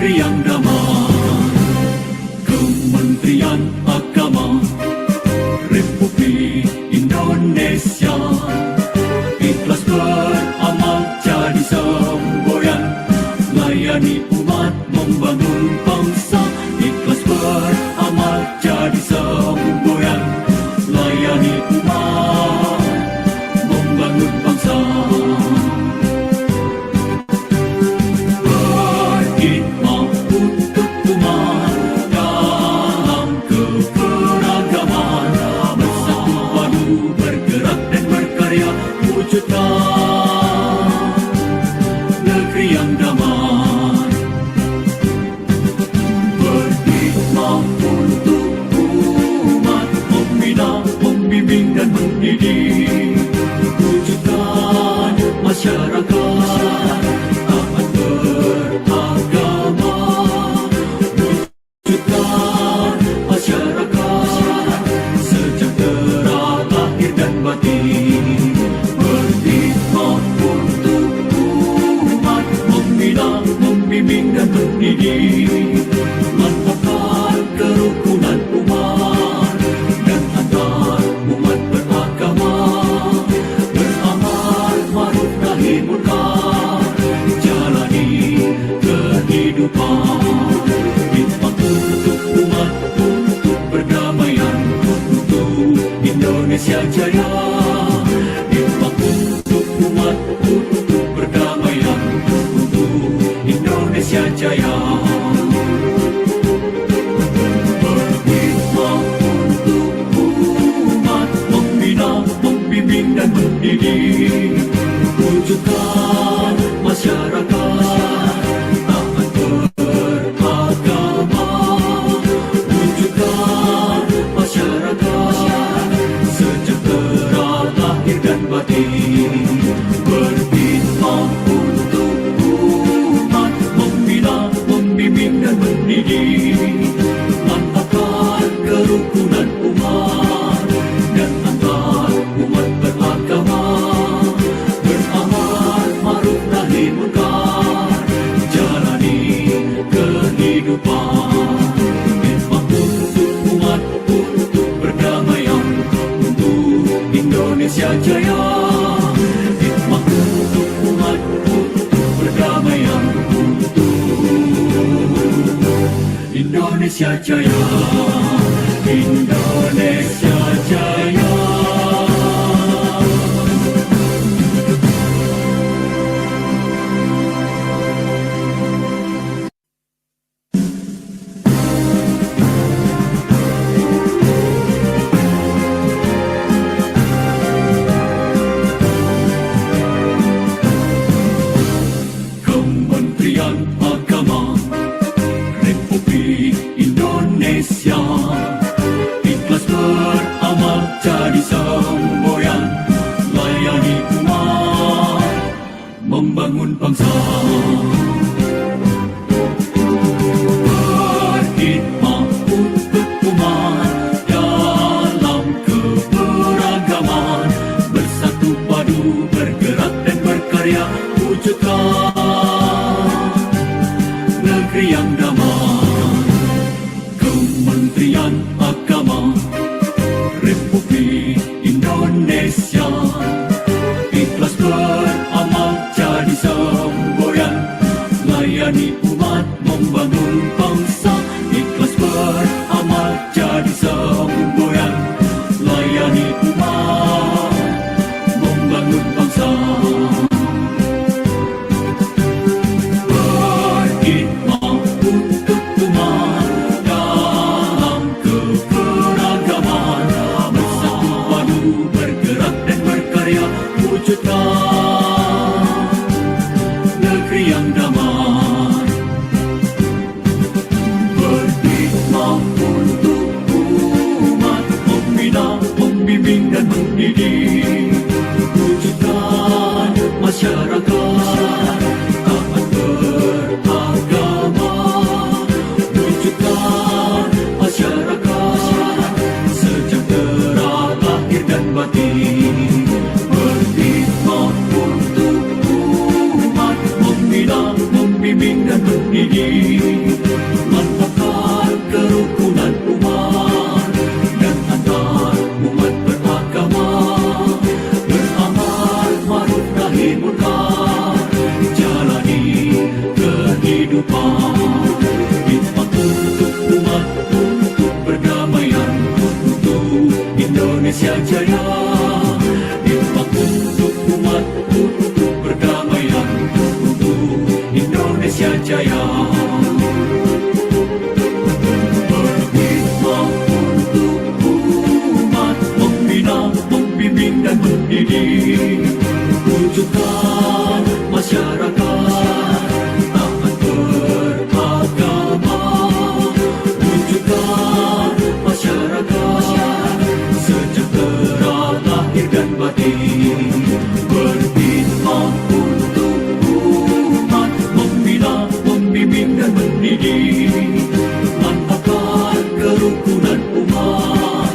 negeri yang damai. Kementerian Agama Republik Indonesia ikhlas beramal jadi semboyan, layani umat membangun bangsa. Ikhlas beramal jadi semboyan, layani umat membangun bangsa. Berkhidmat untuk umat dalam keberagaman, bersatu padu bergerak dan berkarya, wujudkan negeri yang damai. Berkhidmat untuk umat, membina, membimbing dan mendidik, wujudkan masyarakat taat beragama, wujudkan masyarakat sejahtera lahir dan batin. Berkhidmat untuk umat, membina, membimbing dan mendidik, mantapkan kerukunan umat dan antar umat beragama, beramal ma'ruf nahi munkar, jalani kehidupan. Khidmat untuk umat, untuk perdamaian, untuk Indonesia Jaya. Khidmat untuk umat, untuk perdamaian, untuk Indonesia Jaya. Berkhidmat untuk umat, membina, membimbing dan mendidik, wujudkan masyarakat taat beragama, wujudkan masyarakat sejahtera lahir dan batin. Berkhidmat untuk umat, membina, membimbing dan mendidik, mantapkan kerukunan umat dan antar umat beragama, beramal ma'ruf nahi munkar, jalani kehidupan. Khidmat untuk umat, untuk perdamaian, untuk Indonesia Jaya. Khidmat untuk umat, untuk perdamaian, untuk Indonesia Jaya. Indonesia Jaya. Kementerian Agama Republik Indonesia ikhlas beramal jadi semboyan, layani umat membangun bangsa. Berkhidmat untuk umat dalam keberagaman, bersatu padu bergerak dan berkarya, wujudkan negeri yang damai. Kementerian Agama Republik Indonesia ikhlas beramal jadi semboyan, layani umat membangun bangsa. Ikhlas beramal jadi semboyan, layani umat membangun bangsa. Berkhidmat untuk umat dalam keberagaman, bersatu padu bergerak dan berkarya, wujudkan negeri yang damai. mendidih, mantapkan kerukunan umat dan antar umat beragama, beramal ma'ruf nahi munkar, jalani kehidupan. Hikmat untuk umat, untuk perdamaian, untuk Indonesia Jaya. Hikmat untuk umat, untuk perdamaian, untuk Indonesia Jaya. Berhikmat untuk umat, membina, membimbing dan mendidik, wujudkan masyarakat taat beragama, wujudkan masyarakat sejahtera lahir dan batin. Berkhidmat untuk umat, membina, membimbing dan mendidik, mantapkan kerukunan umat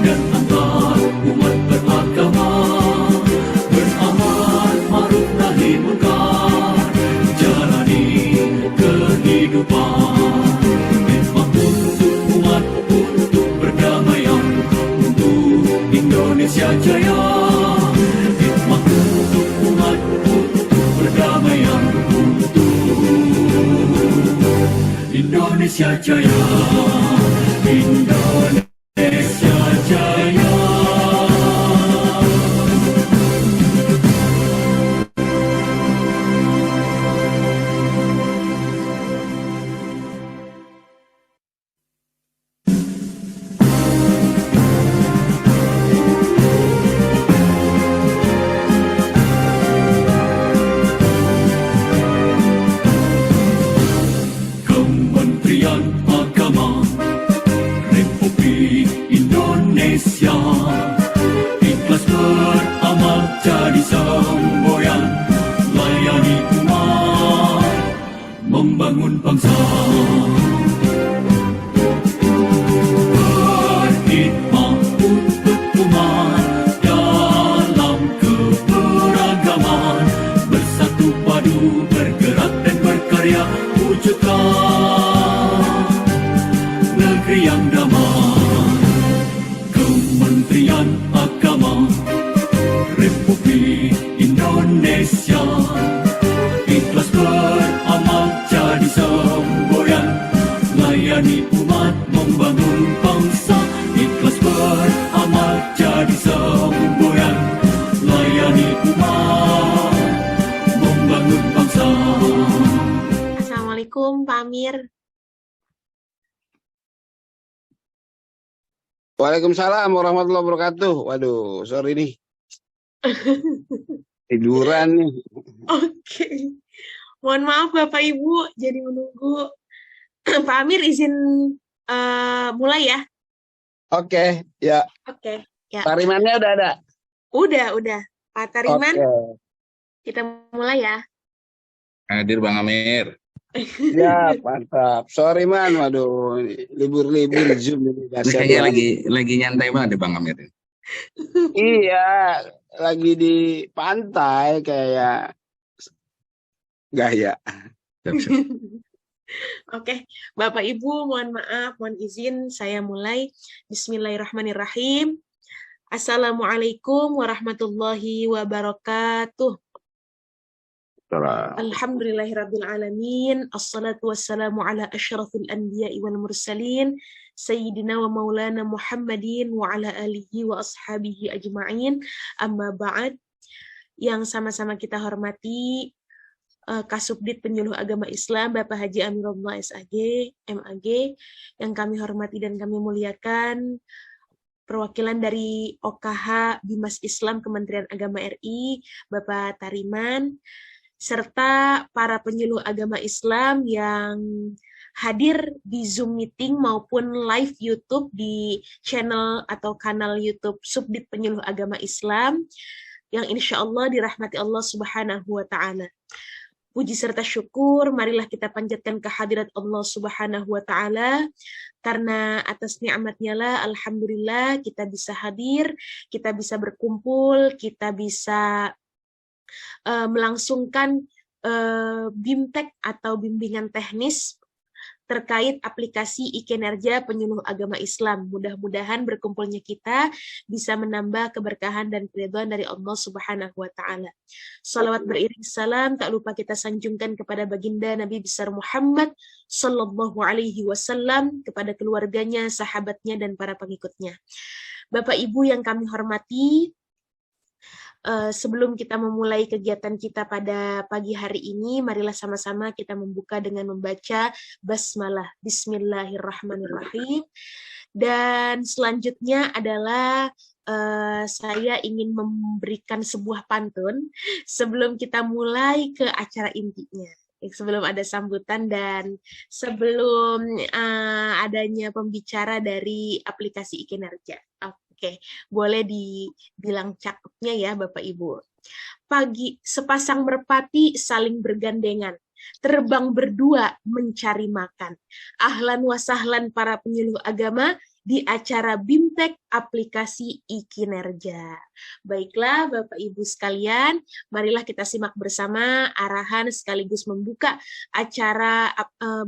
dan antar umat beragama, beramal ma'ruf nahi munkar, jalani kehidupan. Hikmat untuk umat, untuk perdamaian, untuk Indonesia Jaya. Hikmat untuk umat, untuk perdamaian, untuk Indonesia Jaya. Indonesia Jaya. Kementerian Agama Republik Indonesia ikhlas beramal jadi semboyan, layani umat, membangun bangsa. Berkhidmat untuk umat dalam keberagaman, bersatu padu bergerak dan berkarya, wujudkan negeri yang damai. Kementerian Agama Republik Indonesia ikhlas beramal jadi semboyan, layani umat, membangun bangsa. Ikhlas beramal jadi semboyan, layani umat, membangun bangsa. Assalamualaikum Pak Amir. Waalaikumsalam warahmatullahi wabarakatuh. Waduh, sorry nih. Tiduran nih. Oke. Mohon maaf Bapak Ibu, jadi menunggu. Pak Amir izin mulai ya? Oke, ya. Oke. Ya. Tarimannya udah ada? Udah. Pak Tariman, Oke. kita mulai ya. Hadir Bang Amir. Ya, mantap. Sorry man, waduh, libur-libur Zoom ini. Kayaknya lagi nyantai banget deh Bang Amir. Iya, lagi di pantai kayak gaya. Oke, Bapak Ibu, mohon maaf, mohon izin saya mulai. Bismillahirrahmanirrahim. Assalamualaikum warahmatullahi wabarakatuh. Alhamdulillahirrabbilalamin. Assalatu wassalamu ala asyrafil anbiya'i wal mursalin Sayyidina wa maulana Muhammadin wa ala alihi wa ashabihi ajma'in. Amma ba'd. Yang sama-sama kita hormati Kasubdit Penyuluh Agama Islam Bapak Haji Amirullah SAG, MAG, yang kami hormati dan kami muliakan, perwakilan dari OKH Bimas Islam Kementerian Agama RI, Bapak Tariman, serta para penyuluh agama Islam yang hadir di Zoom meeting maupun live YouTube di channel atau kanal YouTube Subdit Penyuluh Agama Islam, yang insya Allah dirahmati Allah Subhanahu wa Ta'ala. Puji serta syukur, marilah kita panjatkan kehadirat Allah Subhanahu wa Ta'ala, karena atas nikmatnya lah, alhamdulillah, kita bisa hadir, kita bisa berkumpul, kita bisa melangsungkan BIMTEK atau bimbingan teknis terkait aplikasi e-Kinerja penyuluh agama Islam. Mudah-mudahan berkumpulnya kita bisa menambah keberkahan dan keridhaan dari Allah Subhanahu wa taala. Salawat beriring salam tak lupa kita sanjungkan kepada baginda Nabi besar Muhammad sallallahu alaihi wasallam, kepada keluarganya, sahabatnya dan para pengikutnya. Bapak Ibu yang kami hormati, sebelum kita memulai kegiatan kita pada pagi hari ini, marilah sama-sama kita membuka dengan membaca basmalah. Bismillahirrahmanirrahim. Dan selanjutnya adalah saya ingin memberikan sebuah pantun sebelum kita mulai ke acara intinya. Sebelum ada sambutan dan sebelum adanya pembicara dari aplikasi e-Kinerja. Oke, boleh dibilang cakepnya ya Bapak Ibu. Pagi, sepasang merpati saling bergandengan, terbang berdua mencari makan. Ahlan wa sahlan para penyuluh agama di acara BIMTEK aplikasi e-Kinerja. Baiklah Bapak Ibu sekalian, marilah kita simak bersama arahan sekaligus membuka acara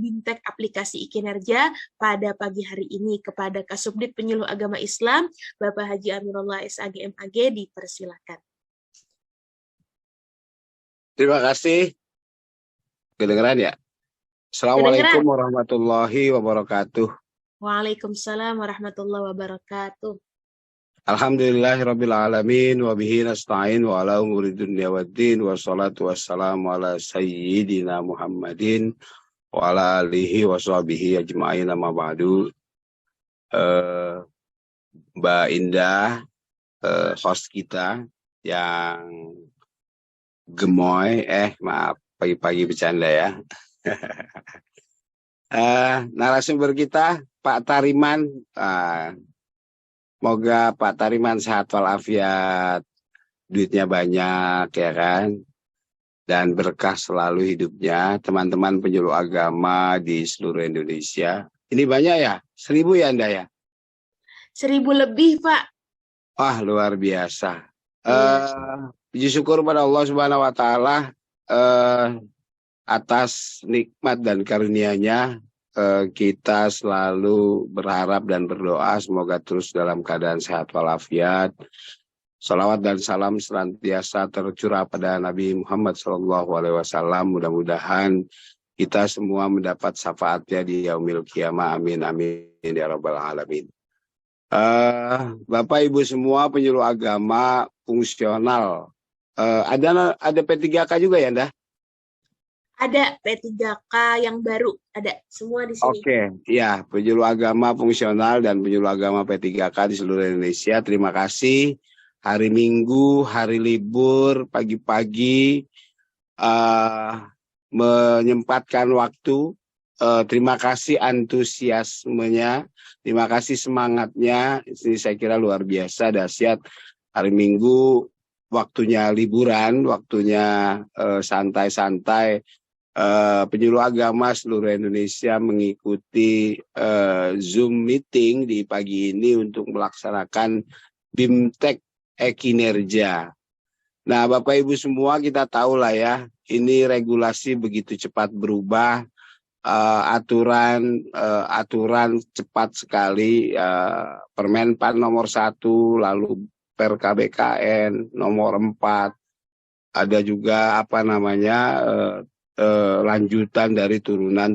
BIMTEK aplikasi e-Kinerja pada pagi hari ini. Kepada Kasubdit Penyuluh Agama Islam, Bapak Haji Amirullah SAG MAG, dipersilakan. Terima kasih. Kedengeran ya? Assalamualaikum warahmatullahi wabarakatuh. Waalaikumsalam warahmatullahi wabarakatuh. Alhamdulillahirabbil alamin wa bihi nasta'in wa ala umuri dunya waddin wassalatu wassalamu ala sayyidina Muhammadin wa ala alihi wa sahbihi ajma'in amma ba'du. Mbak Indah, host kita yang gemoy, maaf pagi-pagi bercanda ya. Narasumber kita Pak Tariman, semoga Pak Tariman sehat walafiat, duitnya banyak ya kan, dan berkah selalu hidupnya. Teman-teman penyuluh agama di seluruh Indonesia, ini banyak ya, 1000 ya Anda ya? 1000 lebih Pak. Wah luar biasa. Puji syukur pada Allah Subhanahu wa taala atas nikmat dan karunia-Nya. Kita selalu berharap dan berdoa semoga terus dalam keadaan sehat walafiat. Salawat dan salam senantiasa tercurah pada Nabi Muhammad SAW. Mudah-mudahan kita semua mendapat syafaatnya di yaumil qiyamah. Amin amin ya rabbal alamin. Bapak Ibu semua penyuluh agama fungsional. Ada P3K juga ya, Anda? Ada P3K yang baru, ada semua di sini. Oke, ya, penyuluh agama fungsional dan penyuluh agama P3K di seluruh Indonesia. Terima kasih. Hari Minggu, hari libur, pagi-pagi menyempatkan waktu. Terima kasih antusiasmenya, terima kasih semangatnya. Ini saya kira luar biasa, dahsyat. Hari Minggu waktunya liburan, waktunya santai-santai. Penyuluh agama seluruh Indonesia mengikuti Zoom meeting di pagi ini untuk melaksanakan BIMTEK e-Kinerja. Nah, Bapak Ibu semua kita tahu lah ya, ini regulasi begitu cepat berubah, aturan cepat sekali, Permenpan nomor 1, lalu PRKBKN nomor 4, ada juga lanjutan dari turunan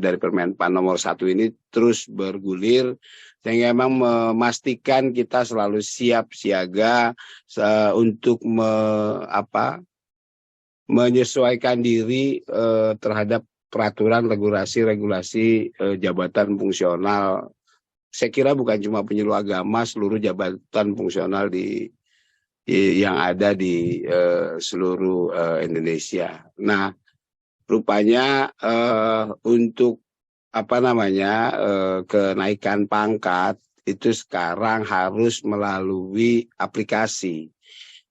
dari Permenpan nomor 1 ini terus bergulir, sehingga memang memastikan kita selalu siap siaga untuk menyesuaikan diri terhadap peraturan regulasi jabatan fungsional. Saya kira bukan cuma penyuluh agama, seluruh jabatan fungsional yang ada di seluruh Indonesia. Nah, rupanya untuk kenaikan pangkat itu sekarang harus melalui aplikasi.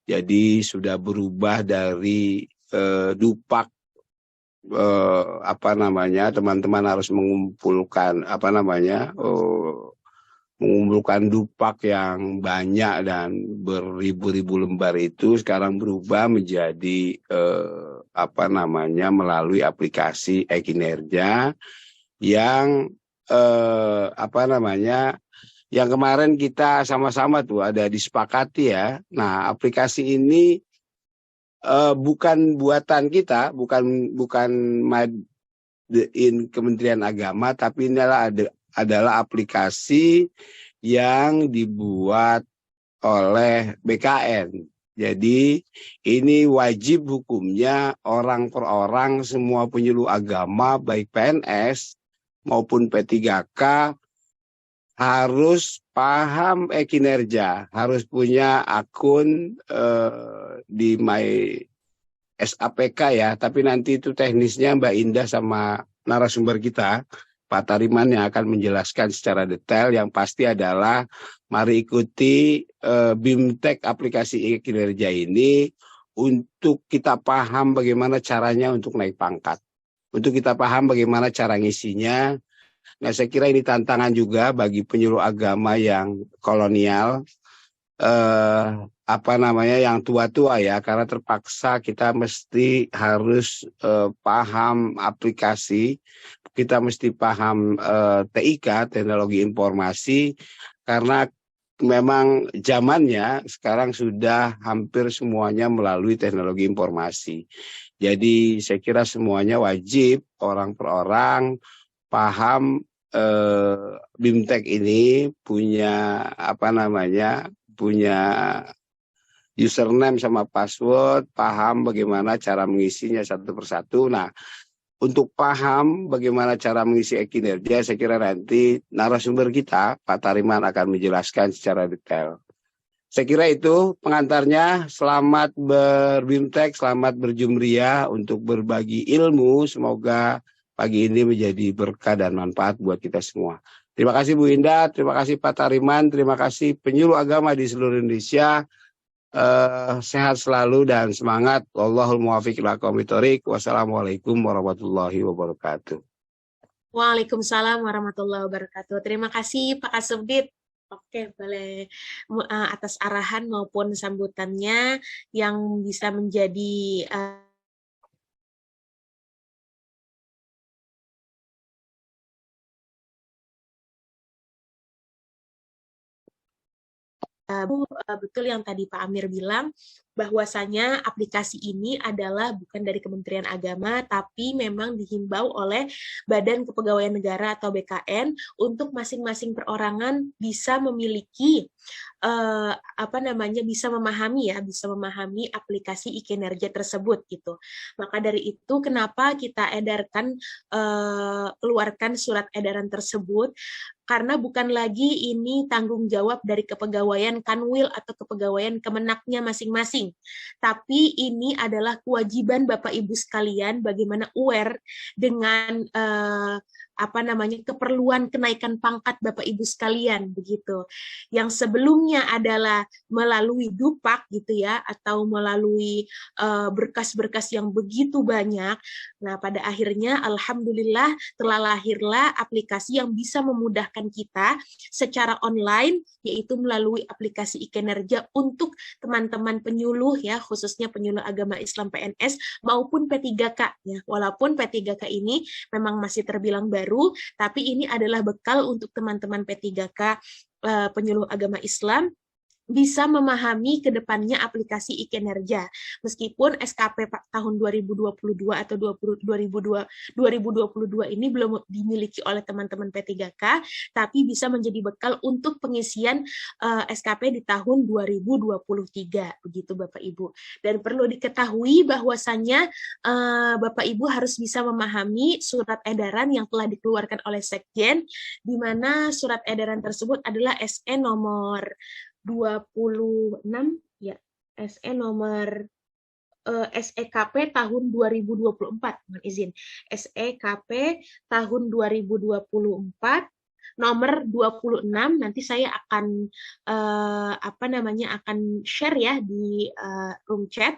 Jadi sudah berubah dari dupak, teman-teman harus mengumpulkan mengumpulkan dupak yang banyak dan beribu-ribu lembar itu sekarang berubah menjadi melalui aplikasi e-kinerja yang yang kemarin kita sama-sama tuh ada disepakati ya. Nah, aplikasi ini bukan buatan kita, bukan Kementerian Agama, tapi ini adalah aplikasi yang dibuat oleh BKN. Jadi ini wajib hukumnya orang per orang, semua penyuluh agama baik PNS maupun P3K harus paham kinerja, harus punya akun di My SAPK ya, tapi nanti itu teknisnya Mbak Indah sama narasumber kita, Pak Tariman, yang akan menjelaskan secara detail. Yang pasti adalah mari ikuti BIMTEK aplikasi kinerja ini untuk kita paham bagaimana caranya untuk naik pangkat, untuk kita paham bagaimana cara ngisinya. Nah, saya kira ini tantangan juga bagi penyuluh agama yang kolonial, yang tua-tua ya, karena terpaksa kita mesti harus paham aplikasi, kita mesti paham TIK, teknologi informasi, karena memang zamannya sekarang sudah hampir semuanya melalui teknologi informasi. Jadi saya kira semuanya wajib orang per orang paham BIMTEK ini punya punya username sama password, paham bagaimana cara mengisinya satu persatu. Nah, untuk paham bagaimana cara mengisi kinerja, saya kira nanti narasumber kita, Pak Tariman, akan menjelaskan secara detail. Saya kira itu pengantarnya. Selamat berbimtek, selamat berjumriyah untuk berbagi ilmu. Semoga pagi ini menjadi berkah dan manfaat buat kita semua. Terima kasih Bu Indah, terima kasih Pak Tariman, terima kasih penyuluh agama di seluruh Indonesia. Sehat selalu dan semangat. Wallahul muwaffiq ila aqwamit thoriq. Wassalamualaikum warahmatullahi wabarakatuh. Waalaikumsalam warahmatullahi wabarakatuh. Terima kasih Pak Kasubdit. Oke, boleh atas arahan maupun sambutannya yang bisa menjadi betul yang tadi Pak Amir bilang, bahwasanya aplikasi ini adalah bukan dari Kementerian Agama, tapi memang dihimbau oleh Badan Kepegawaian Negara atau BKN untuk masing-masing perorangan bisa memiliki bisa memahami aplikasi e-kinerja tersebut gitu. Maka dari itu kenapa kita keluarkan surat edaran tersebut, karena bukan lagi ini tanggung jawab dari kepegawaian Kanwil atau kepegawaian Kemenaknya masing-masing, tapi ini adalah kewajiban Bapak Ibu sekalian bagaimana aware dengan keperluan kenaikan pangkat Bapak Ibu sekalian begitu. Yang sebelumnya adalah melalui dupak gitu ya, atau melalui berkas-berkas yang begitu banyak. Nah, pada akhirnya alhamdulillah telah lahirlah aplikasi yang bisa memudahkan kita secara online, yaitu melalui aplikasi e-kinerja untuk teman-teman penyuluh ya, khususnya penyuluh agama Islam PNS maupun P3K ya. Walaupun P3K ini memang masih terbilang baru, tapi ini adalah bekal untuk teman-teman P3K penyuluh agama Islam bisa memahami ke depannya aplikasi e-kinerja. Meskipun SKP tahun 2022 atau 2022 ini belum dimiliki oleh teman-teman P3K, tapi bisa menjadi bekal untuk pengisian SKP di tahun 2023, begitu Bapak Ibu. Dan perlu diketahui bahwasannya Bapak Ibu harus bisa memahami surat edaran yang telah dikeluarkan oleh Sekjen, di mana surat edaran tersebut adalah SE nomor 26 ya, SE nomor SEKP tahun 2024, mohon izin, SEKP tahun 2024 nomor 26. Nanti saya akan akan share ya di room chat.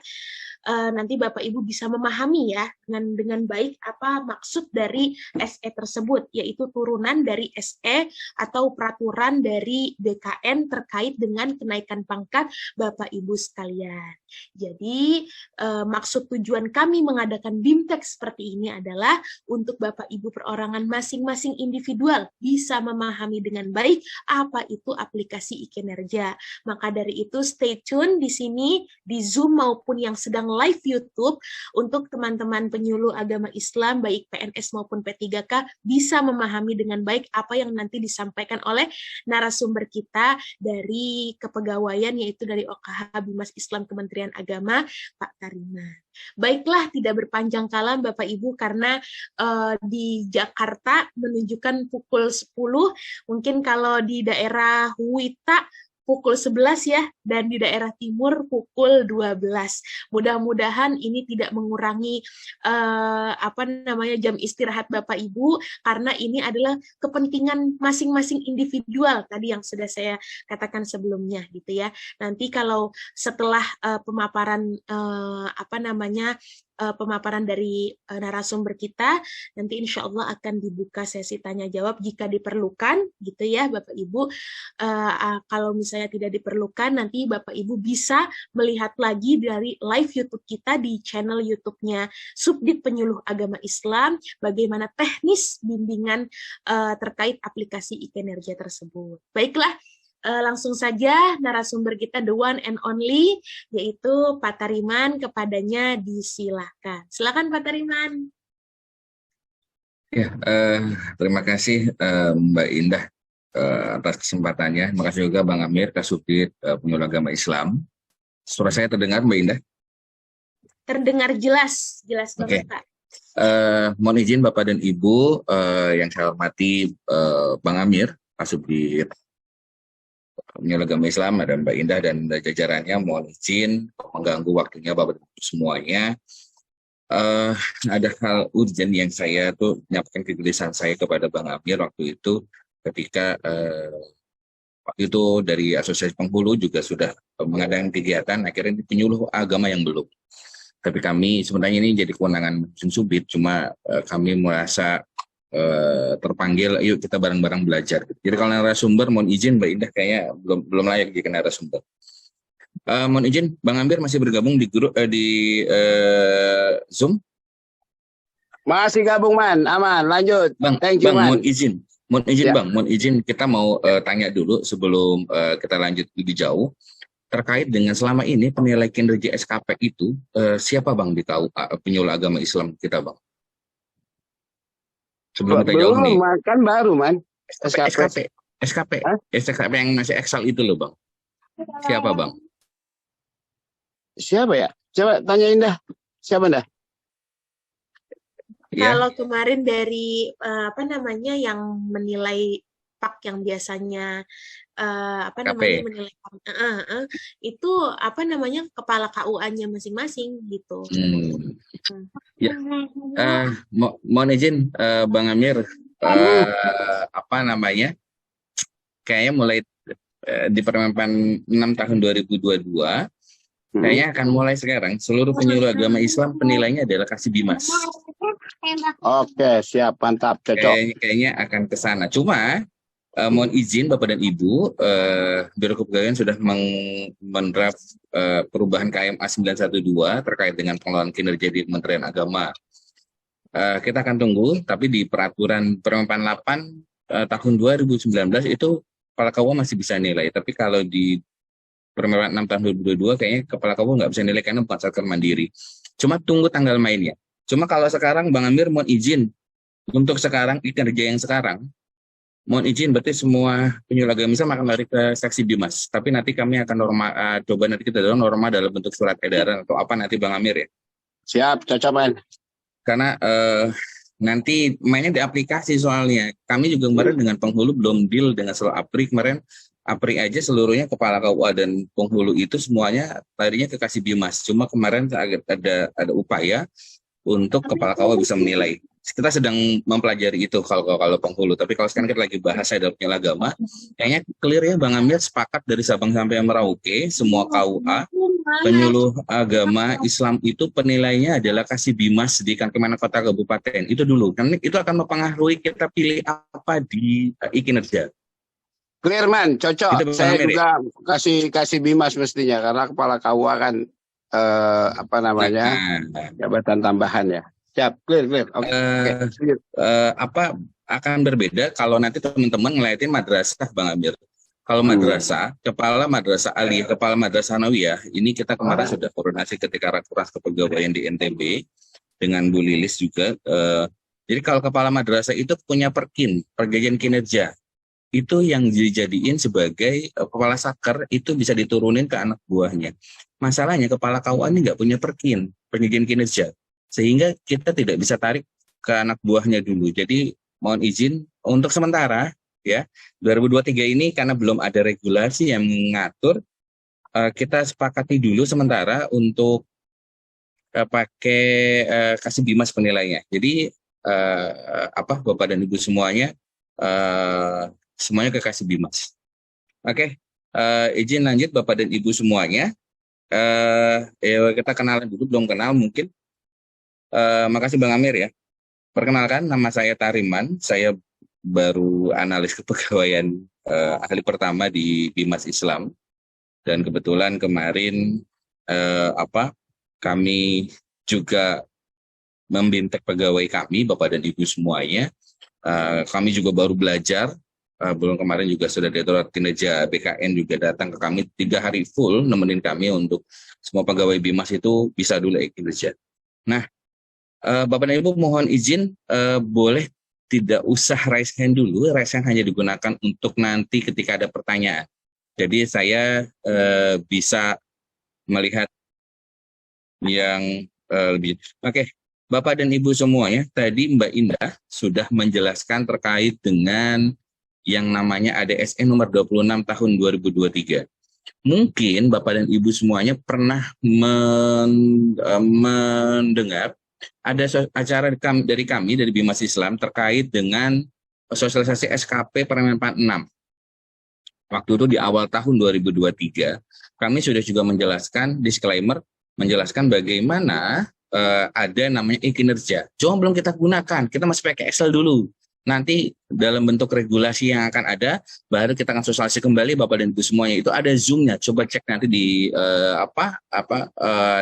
nanti Bapak Ibu bisa memahami ya dengan baik apa maksud dari SE tersebut, yaitu turunan dari SE atau peraturan dari BKN terkait dengan kenaikan pangkat Bapak Ibu sekalian. Jadi maksud tujuan kami mengadakan BIMTEK seperti ini adalah untuk Bapak Ibu perorangan masing-masing individual bisa memahami dengan baik apa itu aplikasi e-kinerja. Maka dari itu stay tune di sini di Zoom maupun yang sedang live YouTube untuk teman-teman penyuluh agama Islam baik PNS maupun P3K bisa memahami dengan baik apa yang nanti disampaikan oleh narasumber kita dari kepegawaian yaitu dari OKH Bimas Islam Kementerian Agama Pak Tariman. Baiklah, tidak berpanjang kalam Bapak Ibu karena di Jakarta menunjukkan pukul 10, mungkin kalau di daerah Wita pukul 11 ya, dan di daerah timur pukul 12. Mudah-mudahan ini tidak mengurangi jam istirahat Bapak Ibu, karena ini adalah kepentingan masing-masing individual tadi yang sudah saya katakan sebelumnya gitu ya. Nanti kalau setelah pemaparan pemaparan dari narasumber kita, nanti insya Allah akan dibuka sesi tanya jawab jika diperlukan gitu ya Bapak Ibu. Kalau misalnya tidak diperlukan, nanti Bapak Ibu bisa melihat lagi dari live YouTube kita di channel YouTube-nya Subdit Penyuluh Agama Islam, bagaimana teknis bimbingan terkait aplikasi e-kinerja tersebut. Baiklah, langsung saja narasumber kita the one and only, yaitu Pak Tariman, kepadanya disilahkan. Silakan Pak Tariman. Ya, terima kasih Mbak Indah atas kesempatannya. Terima kasih juga Bang Amir, Kasubdit Penyuluh Agama Islam. Suara saya terdengar Mbak Indah? Terdengar jelas banget Pak. Mohon izin Bapak dan Ibu yang saya hormati, Bang Amir, Kasubdit Penyuluh Agama Islam, dan Mbak Indah dan jajarannya, mohon izin mengganggu waktunya Bapak dan Ibu semuanya. Ada hal urgent yang saya tuh menyampaikan kegelisahan saya kepada Bang Amir waktu itu, ketika waktu itu dari Asosiasi Penghulu juga sudah mengadakan kegiatan, akhirnya penyuluh agama yang belum. Tapi kami sebenarnya ini jadi kewenangan Subdit, cuma kami merasa terpanggil, yuk kita bareng-bareng belajar. Jadi kalau narasumber, mohon izin Mbak Indah kayaknya belum layak jadi narasumber. Mohon izin, Bang Amir masih bergabung di grup di Zoom? Masih gabung Man, aman, lanjut. Bang, Thank you, Man. mohon izin ya. Bang, mohon izin kita mau tanya dulu sebelum kita lanjut lebih jauh terkait dengan selama ini penilai kinerja SKP itu siapa Bang di penyuluh agama Islam kita Bang? Sebelum kita jauh nih. Kan baru Man. SKP yang masih Excel itu loh Bang. Siapa Bang? Siapa ya? Coba tanya Indah. Siapa Indah? Ya. Kalau kemarin dari yang menilai PAK yang biasanya menilai itu kepala KUA-nya masing-masing gitu. Ya. Mohon izin Bang Amir, kayaknya mulai di Permenpan 6 tahun 2022 kayaknya akan mulai sekarang seluruh penyuluh agama Islam penilainya adalah kasih Bimas. Oke, siap, mantap, cocok. Kayaknya akan ke sana. Cuma mohon izin Bapak dan Ibu, Biro Kepegawaian sudah menerap perubahan KMA 912 terkait dengan pengelolaan kinerja di Kementerian Agama. Kita akan tunggu, tapi di peraturan Permenpan 8 tahun 2019 itu kepala KUA masih bisa nilai. Tapi kalau di Permenpan 6 tahun 2022 kayaknya kepala KUA nggak bisa nilai karena bukan sektor mandiri. Cuma tunggu tanggal mainnya. Cuma kalau sekarang Bang Amir mohon izin untuk sekarang kinerja yang sekarang, mohon izin berarti semua penyuluh agama Islam akan lari ke seksi Bimas. Tapi nanti kami akan coba nanti kita dorong norma dalam bentuk surat edaran atau apa nanti Bang Amir ya. Siap, cocok Man. Karena nanti mainnya di aplikasi soalnya. Kami juga kemarin dengan penghulu belum deal dengan seluruh APRI kemarin. APRI aja seluruhnya kepala KUA dan penghulu itu semuanya larinya ke kasih Bimas. Cuma kemarin ada upaya untuk kepala KUA bisa menilai. Kita sedang mempelajari itu kalau penghulu. Tapi kalau sekarang kita lagi bahas saya dalam penyuluh agama, kayaknya clear ya Bang Amir sepakat dari Sabang sampai Merauke semua KUA penyuluh agama Islam itu penilaiannya adalah kasih bimas di Kemenak Kota Kabupaten. Itu dulu. Kan itu akan mempengaruhi kita pilih apa di kinerja. Clear man, cocok. Itu Bang Saya Amir, ya? juga kasih bimas mestinya karena kepala KUA kan apa namanya Nah, jabatan tambahan ya. Siap, clear. Oke. apa akan berbeda kalau nanti teman-teman ngeliatin madrasah Bang Amir. Kalau madrasah, kepala madrasah aliyah, kepala madrasah sanawiyah, ini kita kemarin sudah koordinasi ketika rakernas kepegawaian di NTB dengan Bu Lilis juga. Jadi kalau kepala madrasah itu punya perjanjian kinerja, itu yang dijadiin sebagai kepala saker itu bisa diturunin ke anak buahnya. Masalahnya kepala KUA ini nggak punya perjanjian kinerja, sehingga kita tidak bisa tarik ke anak buahnya dulu. Jadi mohon izin untuk sementara ya 2023 ini karena belum ada regulasi yang mengatur, kita sepakati dulu sementara untuk pakai kasih bimas penilainya. Jadi Bapak dan Ibu semuanya semuanya ke kasih bimas. Oke, izin lanjut Bapak dan Ibu semuanya. Kita kenalan dulu, belum kenal mungkin. Makasih Bang Amir ya. Perkenalkan, nama saya Tariman. Saya baru analis kepegawaian ahli pertama di Bimas Islam. Dan kebetulan kemarin kami juga membintek pegawai kami, Bapak dan Ibu semuanya. Kami juga baru belajar. Belum kemarin juga sudah Direktorat Kinerja BKN juga datang ke kami 3 hari full nemenin kami untuk semua pegawai Bimas itu bisa dulu kinerja. Nah, Bapak dan Ibu mohon izin boleh tidak usah raise hand dulu. Raise hand hanya digunakan untuk nanti ketika ada pertanyaan. Jadi saya bisa melihat yang lebih. Oke, Bapak dan Ibu semuanya, tadi Mbak Indah sudah menjelaskan terkait dengan yang namanya ADSN nomor 26 tahun 2023. Mungkin Bapak dan Ibu semuanya pernah mendengar ada acara dari kami, dari Bimas Islam terkait dengan sosialisasi SKP Permen 46. Waktu itu di awal tahun 2023, kami sudah juga menjelaskan, disclaimer, menjelaskan bagaimana ada namanya e-kinerja. Cuma belum kita gunakan, kita masih pakai Excel dulu. Nanti dalam bentuk regulasi yang akan ada, baru kita akan sosialisasi kembali Bapak dan Ibu semuanya. Itu ada Zoom-nya, coba cek nanti di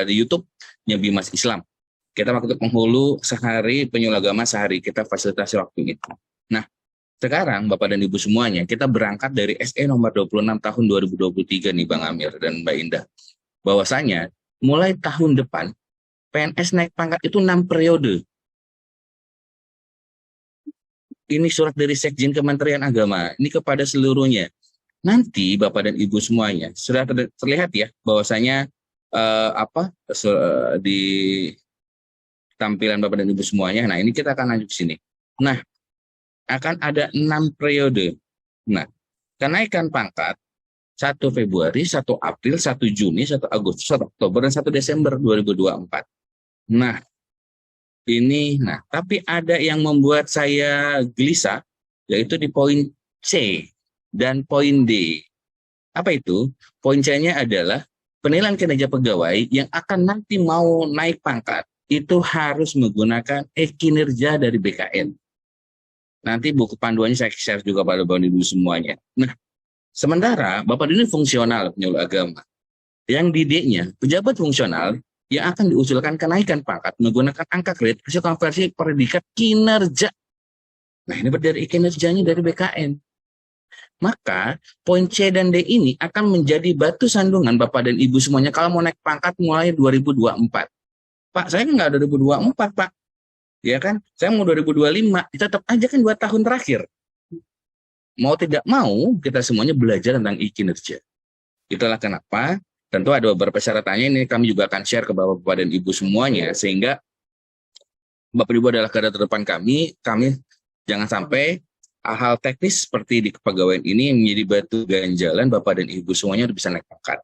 di YouTube-nya Bimas Islam. Kita waktu itu penghulu sehari, penyuluh agama sehari, kita fasilitasi waktu itu. Nah, sekarang Bapak dan Ibu semuanya, kita berangkat dari SE nomor 26 tahun 2023 nih Bang Amir dan Mbak Indah. Bahwasanya mulai tahun depan, PNS naik pangkat itu 6 periode. Ini surat dari Sekjen Kementerian Agama, ini kepada seluruhnya. Nanti Bapak dan Ibu semuanya, sudah terlihat ya, bahwasanya di tampilan Bapak dan Ibu semuanya. Nah, ini kita akan lanjut ke sini. Nah, akan ada 6 periode. Nah, kenaikan pangkat 1 Februari, 1 April, 1 Juni, 1 Agustus, 1 Oktober, dan 1 Desember 2024. Nah, tapi ada yang membuat saya gelisah, yaitu di poin C dan poin D. Apa itu? Poin C-nya adalah penilaian kinerja pegawai yang akan nanti mau naik pangkat itu harus menggunakan kinerja dari BKN. Nanti buku panduannya saya share juga pada Bapak Ibu semuanya. Nah, sementara Bapak ini fungsional penyuluh agama. Yang di D-nya, pejabat fungsional yang akan diusulkan kenaikan pangkat menggunakan angka kredit hasil konversi predikat kinerja. Nah, ini dari kinerjanya dari BKN. Maka poin C dan D ini akan menjadi batu sandungan Bapak dan Ibu semuanya kalau mau naik pangkat mulai 2024. Pak, saya nggak 2024, Pak. Ya kan? Saya mau 2025. Tetap aja kan 2 tahun terakhir. Mau tidak mau, kita semuanya belajar tentang kinerja. Itulah kenapa. Tentu ada beberapa syaratannya, ini kami juga akan share ke Bapak dan Ibu semuanya, sehingga Bapak Ibu adalah garda terdepan kami jangan sampai hal-hal teknis seperti di kepegawaian ini menjadi batu ganjalan Bapak dan Ibu semuanya bisa naik pangkat.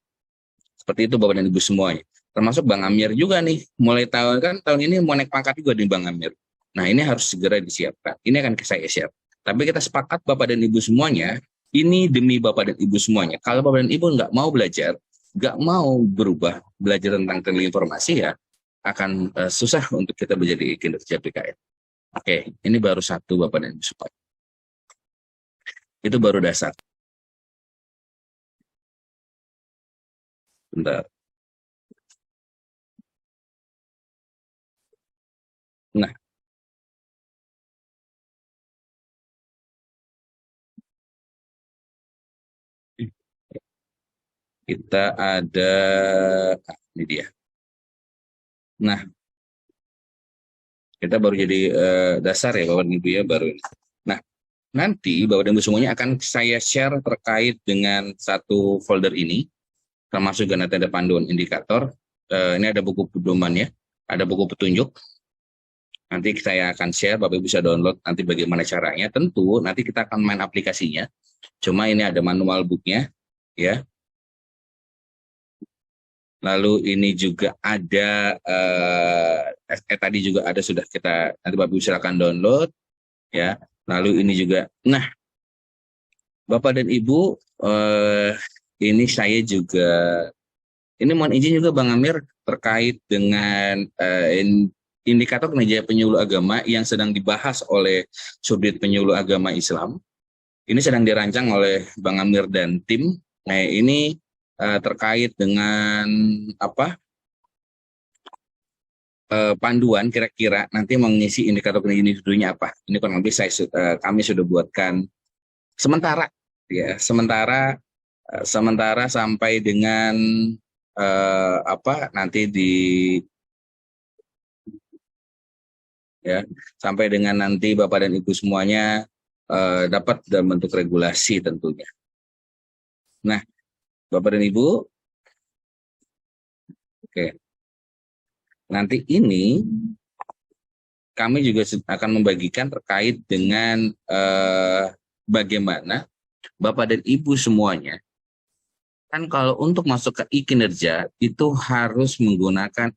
Seperti itu Bapak dan Ibu semuanya. Termasuk Bang Amir juga nih, mulai tahun ini mau naik pangkat juga di Bang Amir. Nah, ini harus segera disiapkan. Ini akan saya share. Tapi kita sepakat Bapak dan Ibu semuanya, ini demi Bapak dan Ibu semuanya. Kalau Bapak dan Ibu nggak mau belajar, nggak mau berubah, belajar tentang teknologi informasi, ya akan susah untuk kita menjadi kinerja PKN. Oke, ini baru satu Bapak dan Ibu Sobat. Itu baru dasar. Bentar. Nah, kita ada, ini dia. Nah, kita baru jadi dasar ya Bapak dan Ibu ya, baru ini. Nah, nanti Bapak dan Ibu semuanya akan saya share terkait dengan satu folder ini, termasuk juga nanti ada panduan indikator. Ini ada buku pedomannya, ada buku petunjuk. Nanti saya akan share, Bapak Ibu bisa download nanti bagaimana caranya. Tentu nanti kita akan main aplikasinya. Cuma ini ada manual booknya, ya. Lalu ini juga ada, tadi juga ada sudah kita, nanti Bapak Ibu silakan download, ya. Lalu ini juga, nah, Bapak dan Ibu, ini saya juga, ini mohon izin juga Bang Amir terkait dengan indikator kinerja penyuluh agama yang sedang dibahas oleh Subdit Penyuluh Agama Islam. Ini sedang dirancang oleh Bang Amir dan tim. Nah, ini terkait dengan apa? Panduan kira-kira nanti mengisi indikator kinerja individunya apa. Ini kurang lebih kami sudah buatkan sementara, ya, sementara sampai dengan nanti di, ya, sampai dengan nanti Bapak dan Ibu semuanya dapat dalam bentuk regulasi tentunya. Nah, Bapak dan Ibu, oke, nanti ini kami juga akan membagikan terkait dengan bagaimana Bapak dan Ibu semuanya, kan kalau untuk masuk ke e-kinerja itu harus menggunakan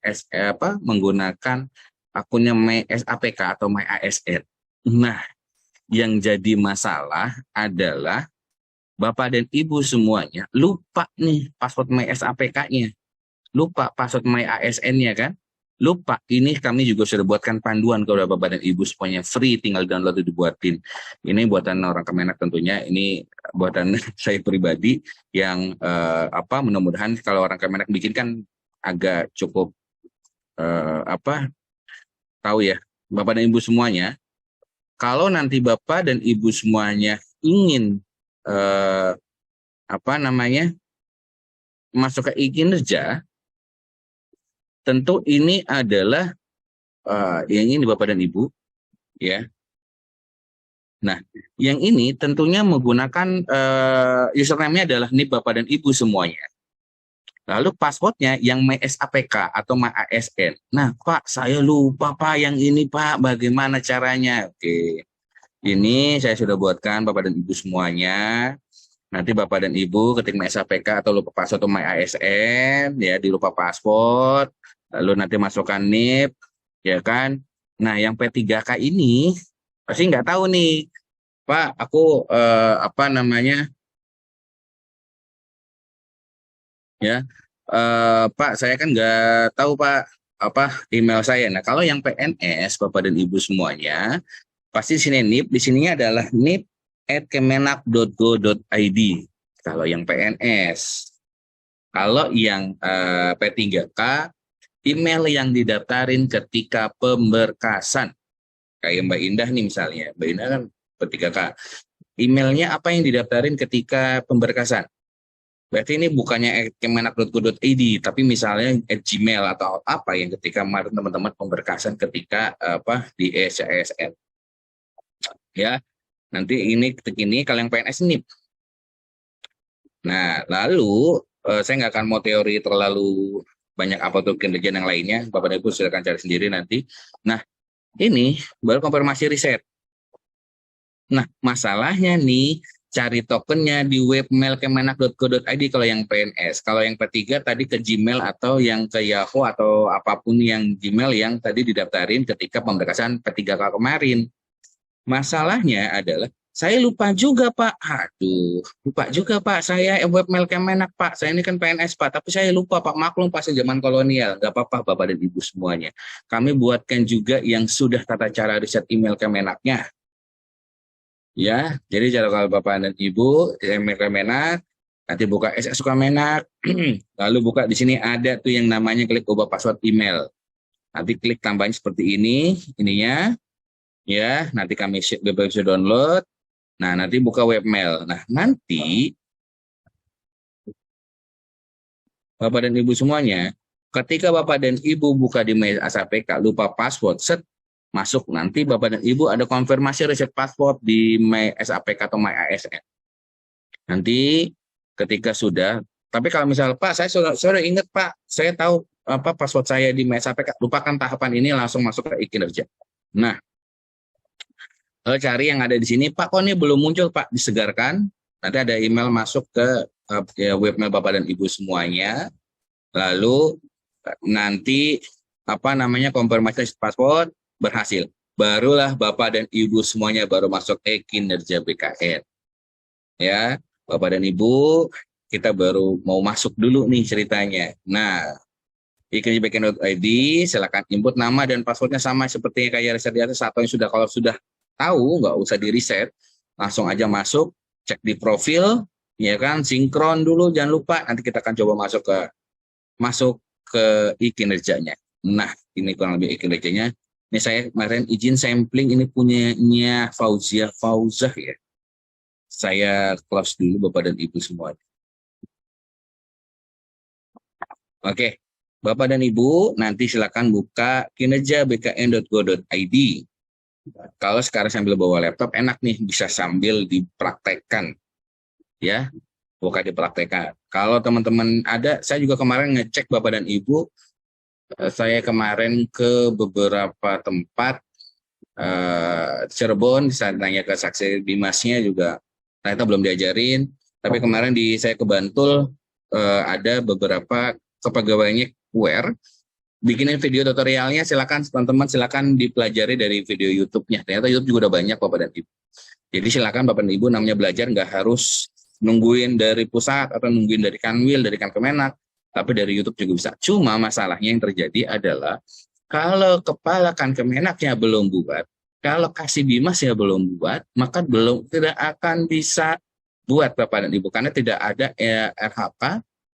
menggunakan akunnya MySAPK atau MyASN. Nah, yang jadi masalah adalah Bapak dan Ibu semuanya lupa nih password MySAPK-nya, lupa password MyASN-nya kan, lupa. Ini kami juga sudah buatkan panduan kepada Bapak dan Ibu semuanya, free, tinggal download itu dibuatin. Ini buatan orang Kemenak tentunya, ini buatan saya pribadi yang mudah-mudahan kalau orang Kemenak bikin kan agak cukup tahu ya Bapak dan Ibu semuanya. Kalau nanti Bapak dan Ibu semuanya ingin masuk ke e-kinerja, tentu ini adalah yang ini Bapak dan Ibu, ya. Nah, yang ini tentunya menggunakan username-nya adalah NIP Bapak dan Ibu semuanya. Lalu passwordnya yang MySAPK atau MyASN. Nah, Pak, saya lupa Pak yang ini Pak, bagaimana caranya? Oke, ini saya sudah buatkan Bapak dan Ibu semuanya. Nanti Bapak dan Ibu ketik MySAPK atau lupa password atau MyASN, ya, di lupa password, lalu nanti masukkan NIP, ya kan. Nah, yang P3K ini pasti nggak tahu nih, Pak, aku ya, Pak, saya kan nggak tahu Pak email saya. Nah, kalau yang PNS Bapak dan Ibu semuanya pasti di sini NIP, di sininya adalah nip@kemenak.go.id kalau yang PNS. Kalau yang P3K, email yang didaftarin ketika pemberkasan. Kayak Mbak Indah nih misalnya, Mbak Indah kan P3K. Emailnya apa yang didaftarin ketika pemberkasan? Berarti ini bukannya kemenak.go.id, tapi misalnya @gmail atau apa yang ketika kemarin teman-teman pemberkasan ketika di SCSN. Ya, nanti ini ketik ini kalau yang PNS NIP. Nah, lalu saya nggak akan mau teori terlalu banyak apa tuh kinerja yang lainnya. Bapak dan Ibu silakan cari sendiri nanti. Nah, ini baru konfirmasi riset. Nah, masalahnya nih, cari tokennya di webmail kemenak.go.id kalau yang PNS. Kalau yang P3 tadi ke Gmail atau yang ke Yahoo atau apapun yang Gmail yang tadi didaftarin ketika pemberkasan P3K kemarin. Masalahnya adalah saya lupa juga Pak. Aduh, lupa juga Pak. Saya webmail Kemenak Pak. Saya ini kan PNS Pak, tapi saya lupa Pak. Maklum Pak, zaman kolonial. Gak apa-apa Bapak dan Ibu semuanya. Kami buatkan juga yang sudah tata cara riset email Kemenaknya. Ya, jadi kalau Bapak dan Ibu email Kemenak, nanti buka SS Kemenak, lalu buka di sini ada tuh yang namanya klik ubah password email. Nanti klik tambahin seperti ini, ininya, ya. Nanti kami bisa download. Nah, nanti buka webmail. Nah, nanti Bapak dan Ibu semuanya, ketika Bapak dan Ibu buka di MySAPK, lupa password, set, masuk. Nanti Bapak dan Ibu ada konfirmasi reset password di MySAPK atau MyASN. Nanti ketika sudah, tapi kalau misalnya Pak, saya sudah ingat Pak, saya tahu apa password saya di MySAPK, lupakan tahapan ini, langsung masuk ke e-kinerja. Nah, cari yang ada di sini, Pak, kok ini belum muncul Pak, disegarkan. Nanti ada email masuk ke webmail Bapak dan Ibu semuanya. Lalu nanti apa namanya konfirmasi password berhasil. Barulah Bapak dan Ibu semuanya baru masuk e-kinerja BKN. Ya, Bapak dan Ibu, kita baru mau masuk dulu nih ceritanya. Nah, e-kinerja BKN.id, silakan input nama dan passwordnya sama seperti kayak riset di atas, atau yang sudah, kalau sudah tahu nggak usah di reset, langsung aja masuk, cek di profil, ya kan, sinkron dulu, jangan lupa. Nanti kita akan coba masuk ke e-kinerjanya. Nah, ini kurang lebih e-kinerjanya. Ini saya kemarin izin sampling, ini punyanya Fauzah ya. Saya close dulu Bapak dan Ibu semua. Oke, Bapak dan Ibu nanti silakan buka kinerjabkn.go.id. Kalau sekarang sambil bawa laptop enak nih, bisa sambil dipraktekkan. Ya, buka dipraktekkan. Kalau teman-teman ada, saya juga kemarin ngecek Bapak dan Ibu, saya kemarin ke beberapa tempat, Cirebon, saya tanya ke saksi Bimasnya juga, ternyata belum diajarin. Tapi kemarin saya ke Bantul, ada beberapa kepegawaiannya aware, bikinin video tutorialnya, silakan teman-teman, silakan dipelajari dari video YouTube-nya. Ternyata YouTube juga udah banyak Bapak dan Ibu. Jadi silakan Bapak dan Ibu, namanya belajar nggak harus nungguin dari pusat atau nungguin dari Kanwil, dari Kemenak, tapi dari YouTube juga bisa. Cuma masalahnya yang terjadi adalah kalau kepala Kemenaknya belum buat, kalau Kasih Bimasnya belum buat, maka tidak akan bisa buat Bapak dan Ibu, karena tidak ada RHK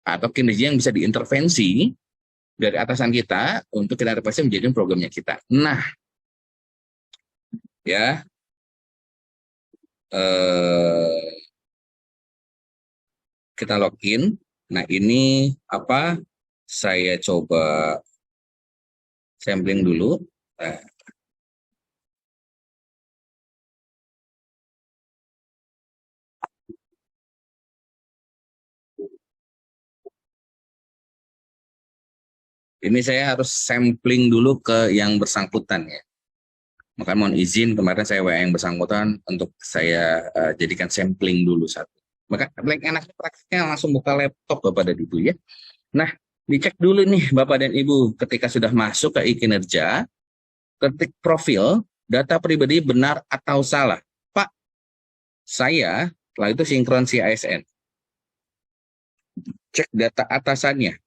atau kinerja yang bisa diintervensi dari atasan kita untuk kita intervensi menjadi programnya kita. Nah, ya, kita login. Nah, ini apa? Saya coba sampling dulu. Nah, ini saya harus sampling dulu ke yang bersangkutan ya. Maka mohon izin, kemarin saya WA yang bersangkutan untuk saya jadikan sampling dulu satu. Maka enaknya praktiknya langsung buka laptop Bapak dan Ibu ya. Nah, dicek dulu nih Bapak dan Ibu, ketika sudah masuk ke e-kinerja, ketik profil, data pribadi benar atau salah. Pak, saya, setelah itu sinkron CISN. Cek data atasannya.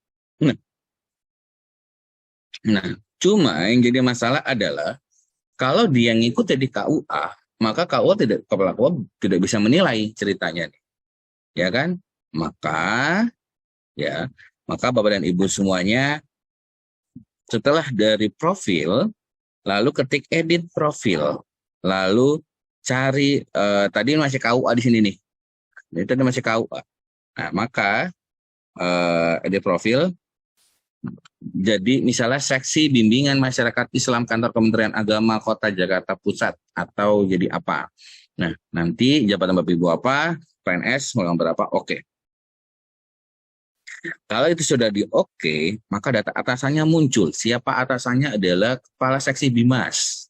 Nah, cuma yang jadi masalah adalah kalau dia ngikut di KUA, maka kepala KUA tidak bisa menilai ceritanya nih. Ya kan? Maka Bapak dan Ibu semuanya, setelah dari profil, lalu ketik edit profil, lalu cari, tadi masih KUA di sini nih. Itu masih KUA. Nah, maka edit profil, jadi misalnya seksi bimbingan masyarakat Islam kantor Kementerian Agama Kota Jakarta Pusat, atau jadi apa. Nah, nanti jabatan Bapak Ibu apa, PNS, mau berapa, oke. Kalau itu sudah di oke, maka data atasannya muncul. Siapa atasannya adalah Kepala Seksi Bimas.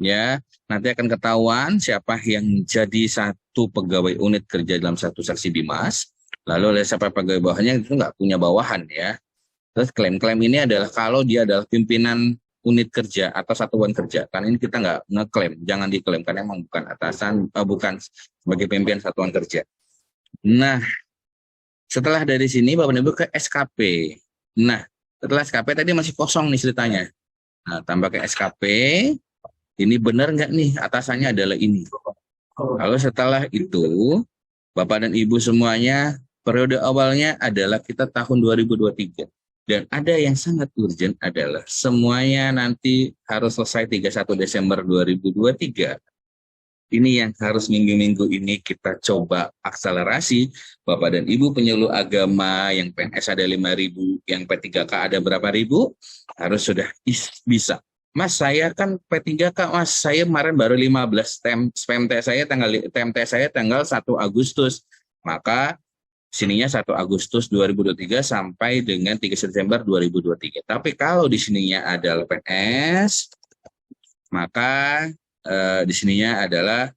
Ya, nanti akan ketahuan siapa yang jadi satu pegawai unit kerja dalam satu seksi Bimas. Lalu oleh siapa pegawai bawahnya itu nggak punya bawahan ya. Terus klaim-klaim ini adalah kalau dia adalah pimpinan unit kerja atau satuan kerja. Karena ini kita nggak ngeklaim, jangan diklaim karena emang bukan atasan, bukan sebagai pimpinan satuan kerja. Nah, setelah dari sini Bapak dan Ibu ke SKP. Nah, setelah SKP tadi masih kosong nih ceritanya. Nah, tambah ke SKP, ini benar nggak nih atasannya adalah ini. Lalu setelah itu, Bapak dan Ibu semuanya, periode awalnya adalah kita tahun 2023. Dan ada yang sangat urgent adalah semuanya nanti harus selesai 31 Desember 2023. Ini yang harus minggu-minggu ini kita coba akselerasi. Bapak dan Ibu penyuluh agama, yang PNS ada 5.000, yang P3K ada berapa ribu, harus sudah bisa. Mas, saya kan P3K, Mas, saya kemarin baru 15, TMT saya tanggal 1 Agustus. Maka sininya 1 Agustus 2023 sampai dengan 3 September 2023. Tapi kalau di sininya adalah PNS, maka di sininya adalah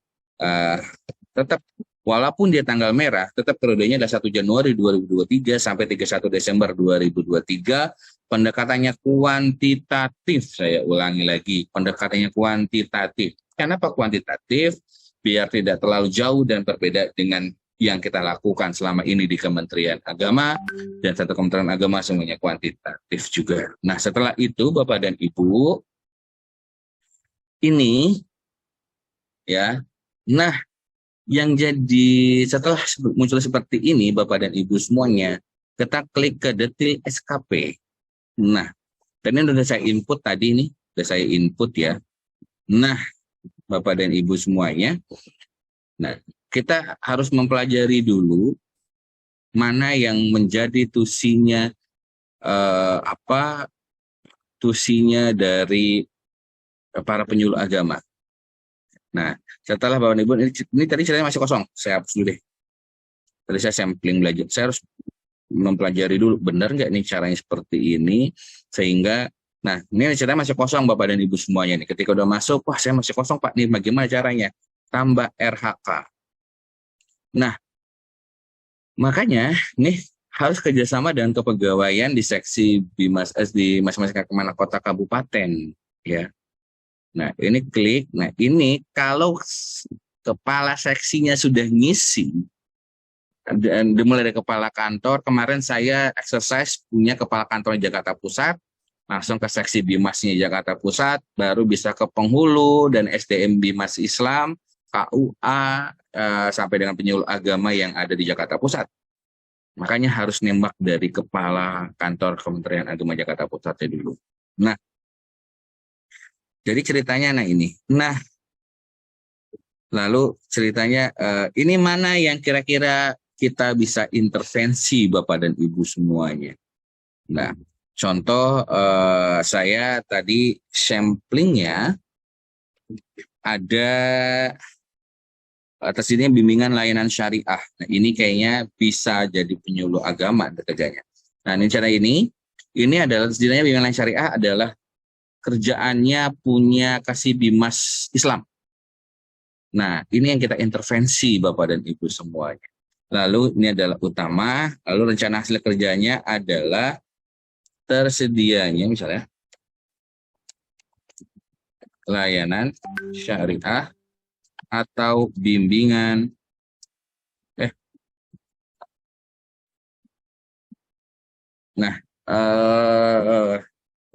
tetap walaupun dia tanggal merah, tetap periodenya adalah 1 Januari 2023 sampai 31 Desember 2023. Pendekatannya kuantitatif, saya ulangi lagi, pendekatannya kuantitatif. Kenapa kuantitatif? Biar tidak terlalu jauh dan berbeda dengan yang kita lakukan selama ini di Kementerian Agama, dan satu Kementerian Agama semuanya kuantitatif juga. Nah, setelah itu Bapak dan Ibu, ini ya, nah yang jadi setelah muncul seperti ini Bapak dan Ibu semuanya, kita klik ke detail SKP. Nah, tadi sudah saya input tadi nih, sudah saya input ya. Nah, Bapak dan Ibu semuanya, nah kita harus mempelajari dulu mana yang menjadi tusinya tusinya dari para penyuluh agama. Nah, setelah Bapak dan Ibu, ini tadi ceritanya masih kosong, saya hapus dulu deh. Tadi saya sampling belajar, saya harus mempelajari dulu, benar nggak nih caranya seperti ini, sehingga, nah ini ceritanya masih kosong Bapak dan Ibu semuanya nih. Ketika udah masuk, wah saya masih kosong Pak, nih bagaimana caranya? Tambah RHK. Nah, makanya nih harus kerjasama dengan kepegawaian di seksi Bimas di masing-masing kota kabupaten, ya. Nah, ini klik. Nah, ini kalau kepala seksinya sudah ngisi, dan dimulai dari kepala kantor, kemarin saya exercise punya kepala kantor Jakarta Pusat, langsung ke seksi Bimasnya Jakarta Pusat, baru bisa ke penghulu dan SDM Bimas Islam, KUA, sampai dengan penyuluh agama yang ada di Jakarta Pusat. Makanya harus nembak dari kepala kantor Kementerian Agama Jakarta Pusatnya dulu. Nah, jadi ceritanya nah ini. Nah, lalu ceritanya ini mana yang kira-kira kita bisa intervensi Bapak dan Ibu semuanya. Nah, contoh saya tadi samplingnya ada atas ini bimbingan layanan syariah. Nah, ini kayaknya bisa jadi penyuluh agama kerjanya. Nah, ini cara ini adalah setidaknya bimbingan layanan syariah adalah kerjaannya punya Kasih Bimas Islam. Nah, ini yang kita intervensi Bapak dan Ibu semuanya. Lalu ini adalah utama, lalu rencana hasil kerjanya adalah tersedianya misalnya layanan syariah atau bimbingan nah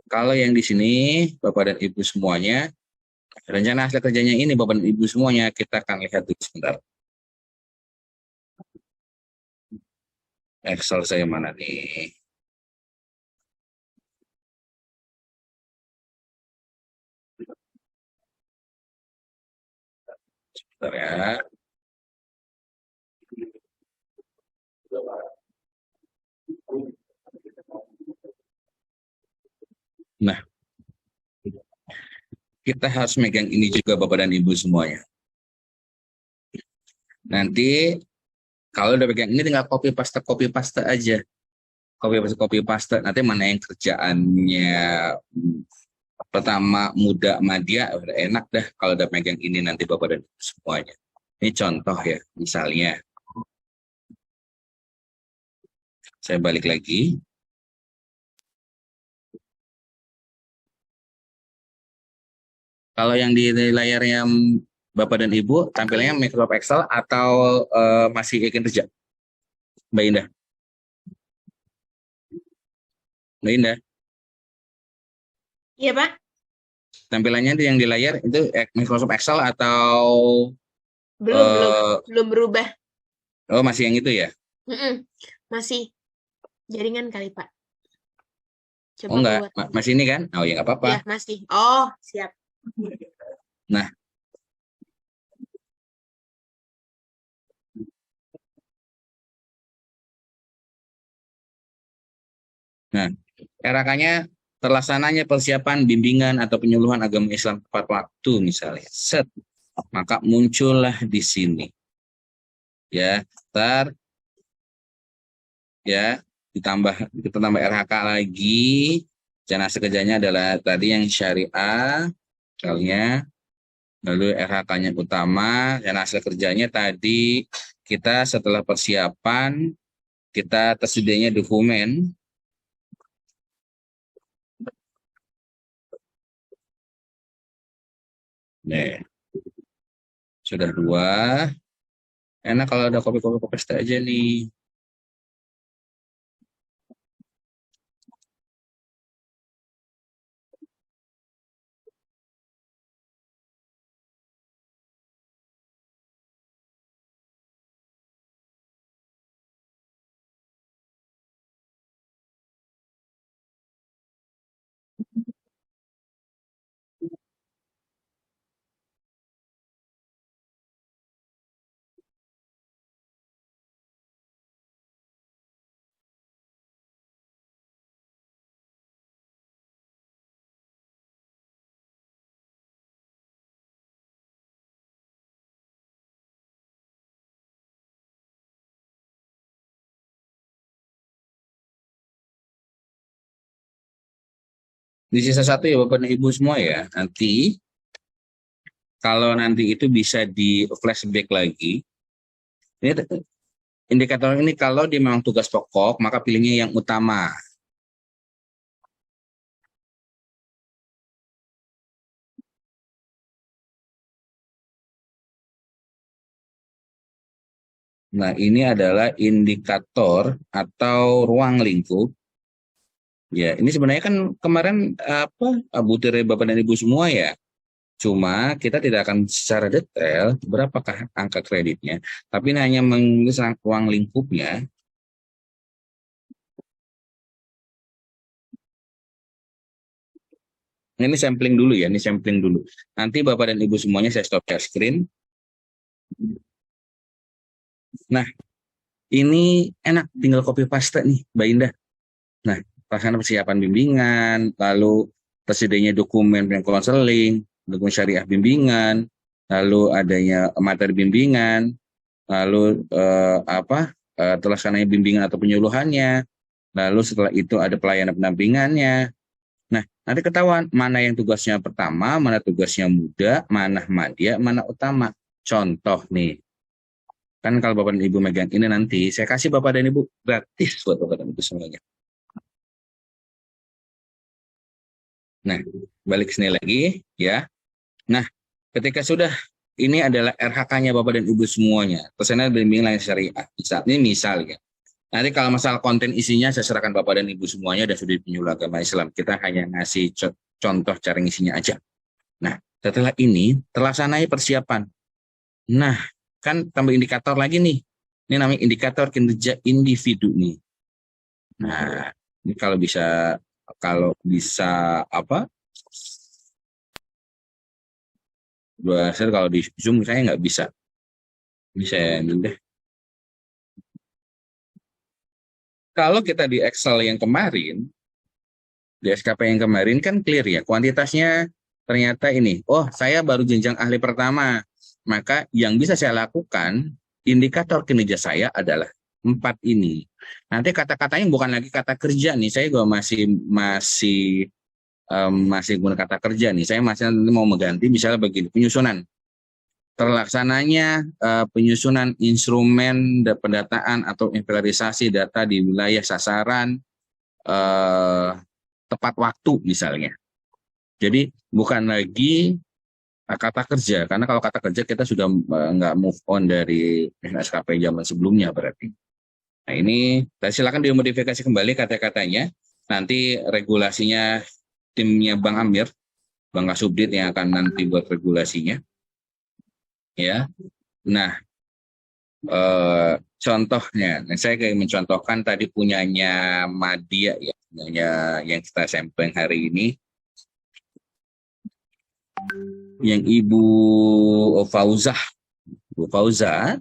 kalau yang di sini Bapak dan Ibu semuanya, rencana hasil kerjanya ini Bapak dan Ibu semuanya, kita akan lihat dulu sebentar. Excel saya mana nih? Sebentar ya. Nah, kita harus megang ini juga Bapak dan Ibu semuanya. Nanti kalau udah pegang ini tinggal copy paste aja. Copy paste. Nanti mana yang kerjaannya pertama muda media udah enak dah kalau udah pegang ini nanti Bapak dan Ibu semuanya. Ini contoh ya, misalnya. Saya balik lagi. Kalau yang di layarnya Bapak dan Ibu, tampilannya Microsoft Excel atau masih kerja? Mbak Indah? Mbak Indah, Iya, Pak? tampilannya yang di layar itu Microsoft Excel atau Belum berubah. oh masih yang itu ya? Masih jaringan kali, Pak. Coba Oh enggak, keluar. masih ini kan? Oh ya nggak apa-apa. Ya, masih. Oh, siap. Nah, RAK-nya terlaksananya persiapan bimbingan atau penyuluhan agama Islam tepat waktu misalnya. Set, maka muncullah di sini. Ya, ya kita tambah RHK lagi. Rencana kerjanya adalah tadi yang syariah, misalnya. Lalu RHK-nya utama, dan hasil kerjanya tadi kita setelah persiapan, kita tersedianya dokumen. Nih, sudah 2. Enak kalau ada copy paste aja nih. Di sisa 1 ya Bapak dan Ibu semua ya. Nanti kalau nanti itu bisa di flashback lagi. Ini indikator ini kalau dia memang tugas pokok, maka pilihnya yang utama. Nah, ini adalah indikator atau ruang lingkup. Ya, ini sebenarnya kan kemarin butir Bapak dan Ibu semua ya. Cuma kita tidak akan secara detail berapakah angka kreditnya, tapi ini hanya menulis ruang lingkupnya. Ini sampling dulu ya, ini sampling dulu. Nanti Bapak dan Ibu semuanya saya stop share screen. Nah, ini enak, tinggal copy paste nih, Mbak Indah. Nah, pelaksanaan persiapan bimbingan, lalu tersedianya dokumen konseling, dokumen syariah bimbingan, lalu adanya materi bimbingan, lalu terlaksananya bimbingan atau penyuluhannya, lalu setelah itu ada pelayanan pendampingannya. Nah, nanti ketahuan mana yang tugasnya pertama, mana tugasnya muda, mana madya, mana utama. Contoh nih, kan kalau Bapak dan Ibu megang ini nanti, saya kasih Bapak dan Ibu gratis buat Bapak dan Ibu semuanya. Nah, balik ke sini lagi ya. Nah, ketika sudah ini adalah RHK-nya Bapak dan Ibu semuanya, pesanan bimbingan syariah. Ini misal ya. Nanti kalau masalah konten isinya saya serahkan Bapak dan Ibu semuanya dan sudah penyuluh agama Islam. Kita hanya ngasih contoh cara ngisinya aja. Nah, setelah ini terlaksananya persiapan. Nah, kan tambah indikator lagi nih. Ini namanya indikator kinerja individu nih. Nah, ini kalau bisa Hasil kalau di Zoom saya nggak bisa. Bisa ya, deh. Kalau kita di Excel yang kemarin, di SKP yang kemarin kan clear ya, kuantitasnya ternyata ini. Oh, saya baru jenjang ahli pertama. Maka yang bisa saya lakukan, indikator kinerja saya adalah 4 ini. Nanti kata-katanya bukan lagi kata kerja nih, saya juga masih guna kata kerja nih. Saya masih mau mengganti misalnya begini, penyusunan. Terlaksananya penyusunan instrumen pendataan atau inventarisasi data di wilayah sasaran tepat waktu misalnya. Jadi bukan lagi kata kerja, karena kalau kata kerja kita sudah nggak move on dari SKP zaman sebelumnya berarti. Nah ini silakan dimodifikasi kembali kata-katanya. Nanti regulasinya timnya Bang Amir, Bang Kasubdit yang akan nanti buat regulasinya. Ya, nah contohnya, saya kayak mencontohkan tadi punyanya Madia ya, punyanya yang kita sampling hari ini. Yang Ibu Fauzah, Bu Fauzah,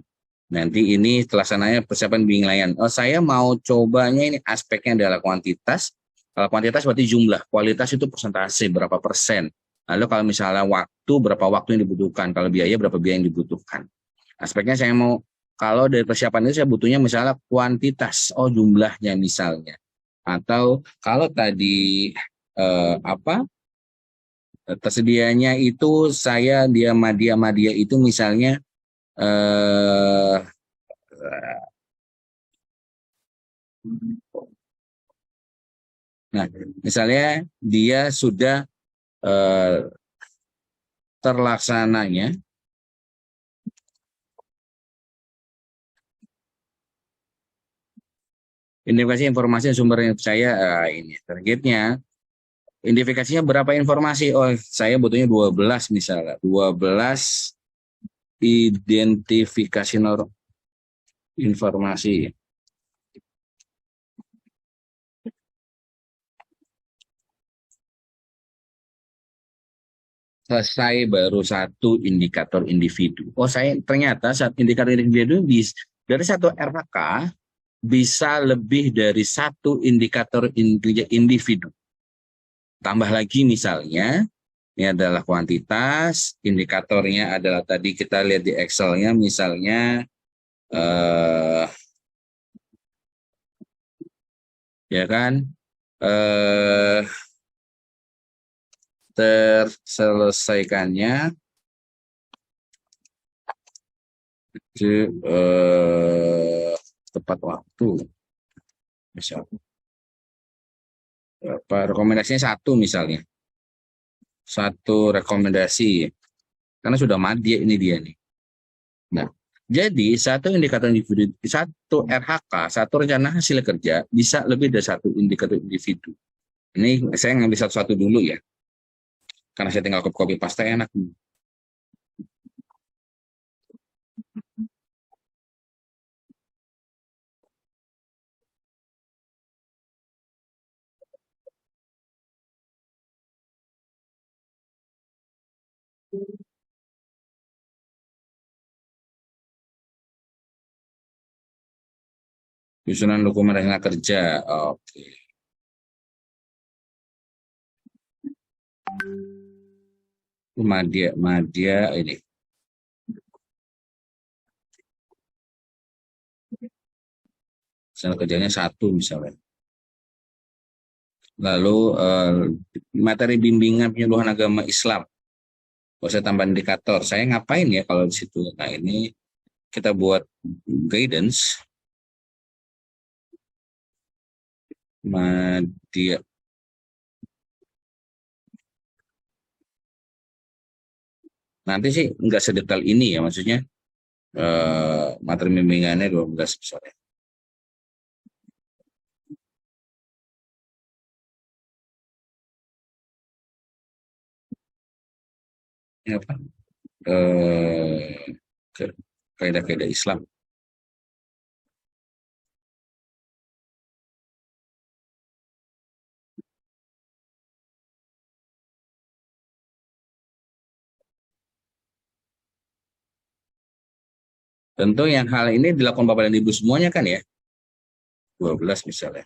nanti ini pelaksananya persiapan bimbing layan. Oh, saya mau cobanya ini aspeknya adalah kuantitas. Kalau kuantitas berarti jumlah, kualitas itu persentase berapa persen. Lalu kalau misalnya waktu, berapa waktu yang dibutuhkan. Kalau biaya, berapa biaya yang dibutuhkan. Aspeknya saya mau, kalau dari persiapan itu saya butuhnya misalnya kuantitas, oh jumlahnya misalnya. Atau kalau tadi tersedianya itu dia itu misalnya nah misalnya dia sudah terlaksananya identifikasi informasi sumber yang saya ini targetnya. Identifikasinya berapa informasi? Oh, saya butuhnya 12 misalnya. 12 identifikasi informasi. Selesai baru satu indikator individu. Oh, ternyata satu indikator individu dari satu RHK bisa lebih dari satu indikator individu. Tambah lagi misalnya, ini adalah kuantitas, indikatornya adalah tadi kita lihat di Excel-nya misalnya, ya kan, terselesaikannya tepat waktu, misalnya. Rekomendasinya satu misalnya. Satu rekomendasi. Karena sudah Madia ini dia nih. Nah, jadi satu indikator individu, satu RHK, satu rencana hasil kerja bisa lebih dari satu indikator individu. Ini saya ngambil satu-satu dulu ya. Karena saya tinggal copy paste enak. Susunan dokumen rencana kerja. Oke. Madia ini. Misalnya kerjanya satu misalnya. Lalu materi bimbingan penyuluhan agama Islam. Kalau saya tambah indikator, saya ngapain ya kalau di situ? Nah ini kita buat guidance. Madia. Nanti sih nggak sedetail ini ya, maksudnya materi bimbingannya 12 misalnya. Ini apa? Kaidah-kaidah Islam. Tentu yang hal ini dilakukan Bapak dan Ibu semuanya kan ya. 12 misalnya.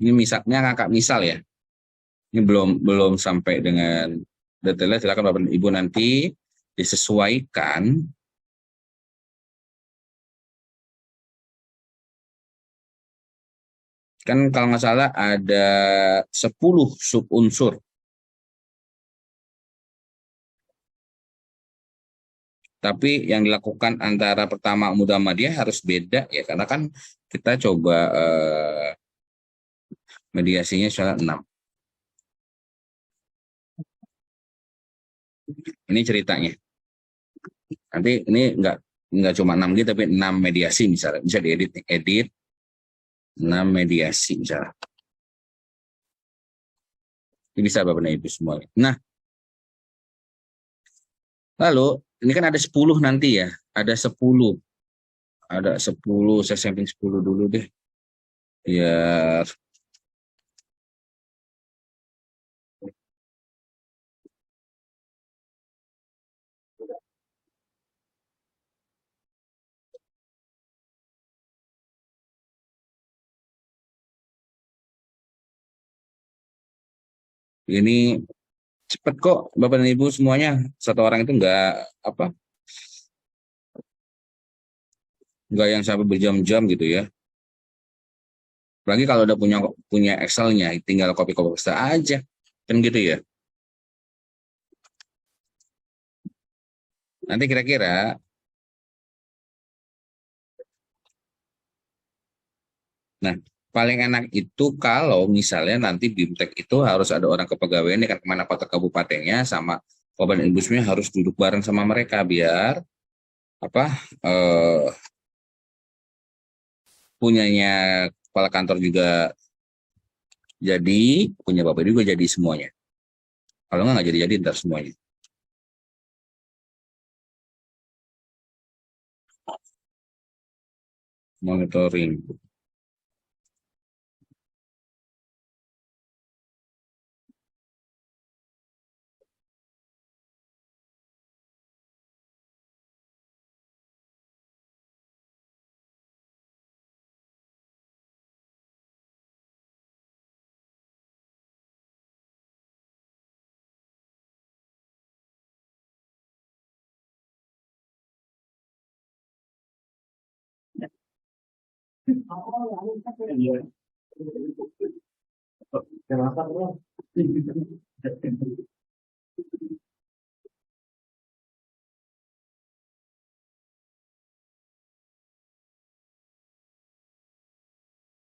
Ini misalnya kakak misal ya. Ini belum sampai dengan detailnya, silakan Bapak dan Ibu nanti disesuaikan. Kan kalau nggak salah ada 10 subunsur. Tapi yang dilakukan antara pertama Muda Muhammadiyah harus beda ya, karena kan kita coba mediasinya soal 6. Ini ceritanya. Nanti ini nggak cuma 6 gitu, tapi 6 mediasi misalnya. Bisa diedit, edit 6 mediasi misalnya. Ini bisa Bapak dan Ibu semua. Nah, lalu ini kan ada 10 nanti ya. Ada 10. Ada 10, saya sampling 10 dulu deh. Biar ini cepet kok Bapak dan Ibu semuanya. Satu orang itu nggak yang sampai berjam-jam gitu ya. Apalagi kalau udah punya Excel-nya, tinggal copy-copy paste aja. Kan gitu ya. Nanti kira-kira nah, paling enak itu kalau misalnya nanti BIMTEK itu harus ada orang kepegawaian kan kemana kota kabupatennya sama Kabupaten Ibu semuanya harus duduk bareng sama mereka biar apa punyanya kepala kantor juga jadi, punya Bapak juga jadi semuanya. Kalau nggak jadi ntar semuanya. Monitoring.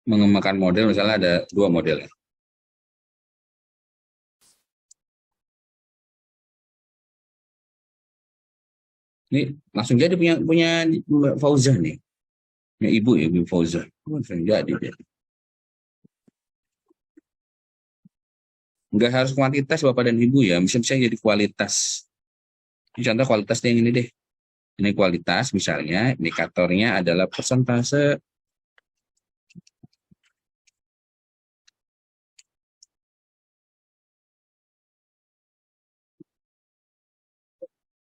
Mengembangkan model misalnya ada 2 model. Ini langsung jadi punya Mbak Fauzah nih. Punya Ibu ya, Ibu Fauzah. Langsung jadi deh. Nggak harus kuantitas Bapak dan Ibu ya, bisa jadi kualitas. Ini contoh kualitasnya yang ini deh. Ini kualitas misalnya, indikatornya adalah persentase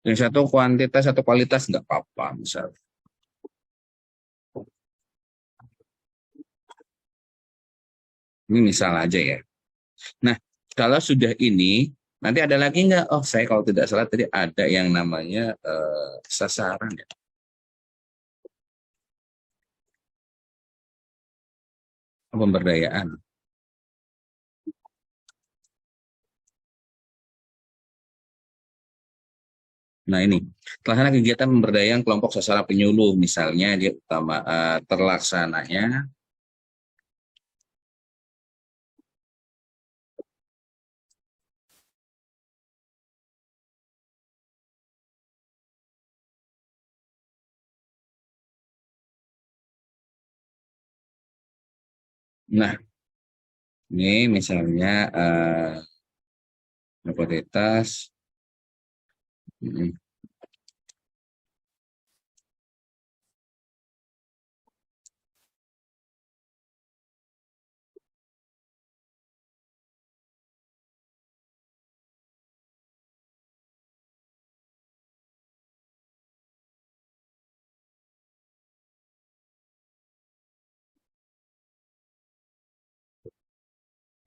yang satu kuantitas, satu kualitas nggak apa-apa misalnya. Ini misal aja ya. Nah, kalau sudah ini, nanti ada lagi nggak? Oh, saya kalau tidak salah tadi ada yang namanya sasaran ya. Pemberdayaan. Nah ini, pelaksana kegiatan pemberdayaan kelompok sasaran penyuluh, misalnya dia terlaksananya nah, ini misalnya otoritas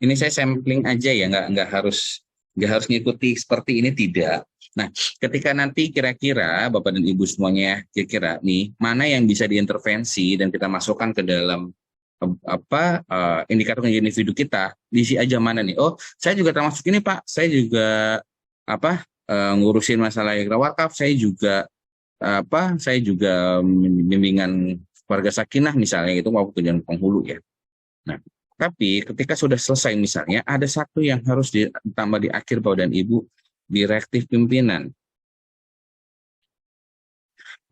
ini saya sampling aja ya, nggak harus ngikuti seperti ini tidak. Nah, ketika nanti kira-kira Bapak dan Ibu semuanya kira-kira nih mana yang bisa diintervensi dan kita masukkan ke dalam indikator individu kita, diisi aja mana nih. Oh, saya juga termasuk ini Pak. Saya juga ngurusin masalah ikrar wakaf. Saya juga bimbingan keluarga sakinah misalnya itu maupun tujuan penghulu ya. Nah, tapi ketika sudah selesai misalnya ada satu yang harus ditambah di akhir Bapak dan Ibu, direktif pimpinan.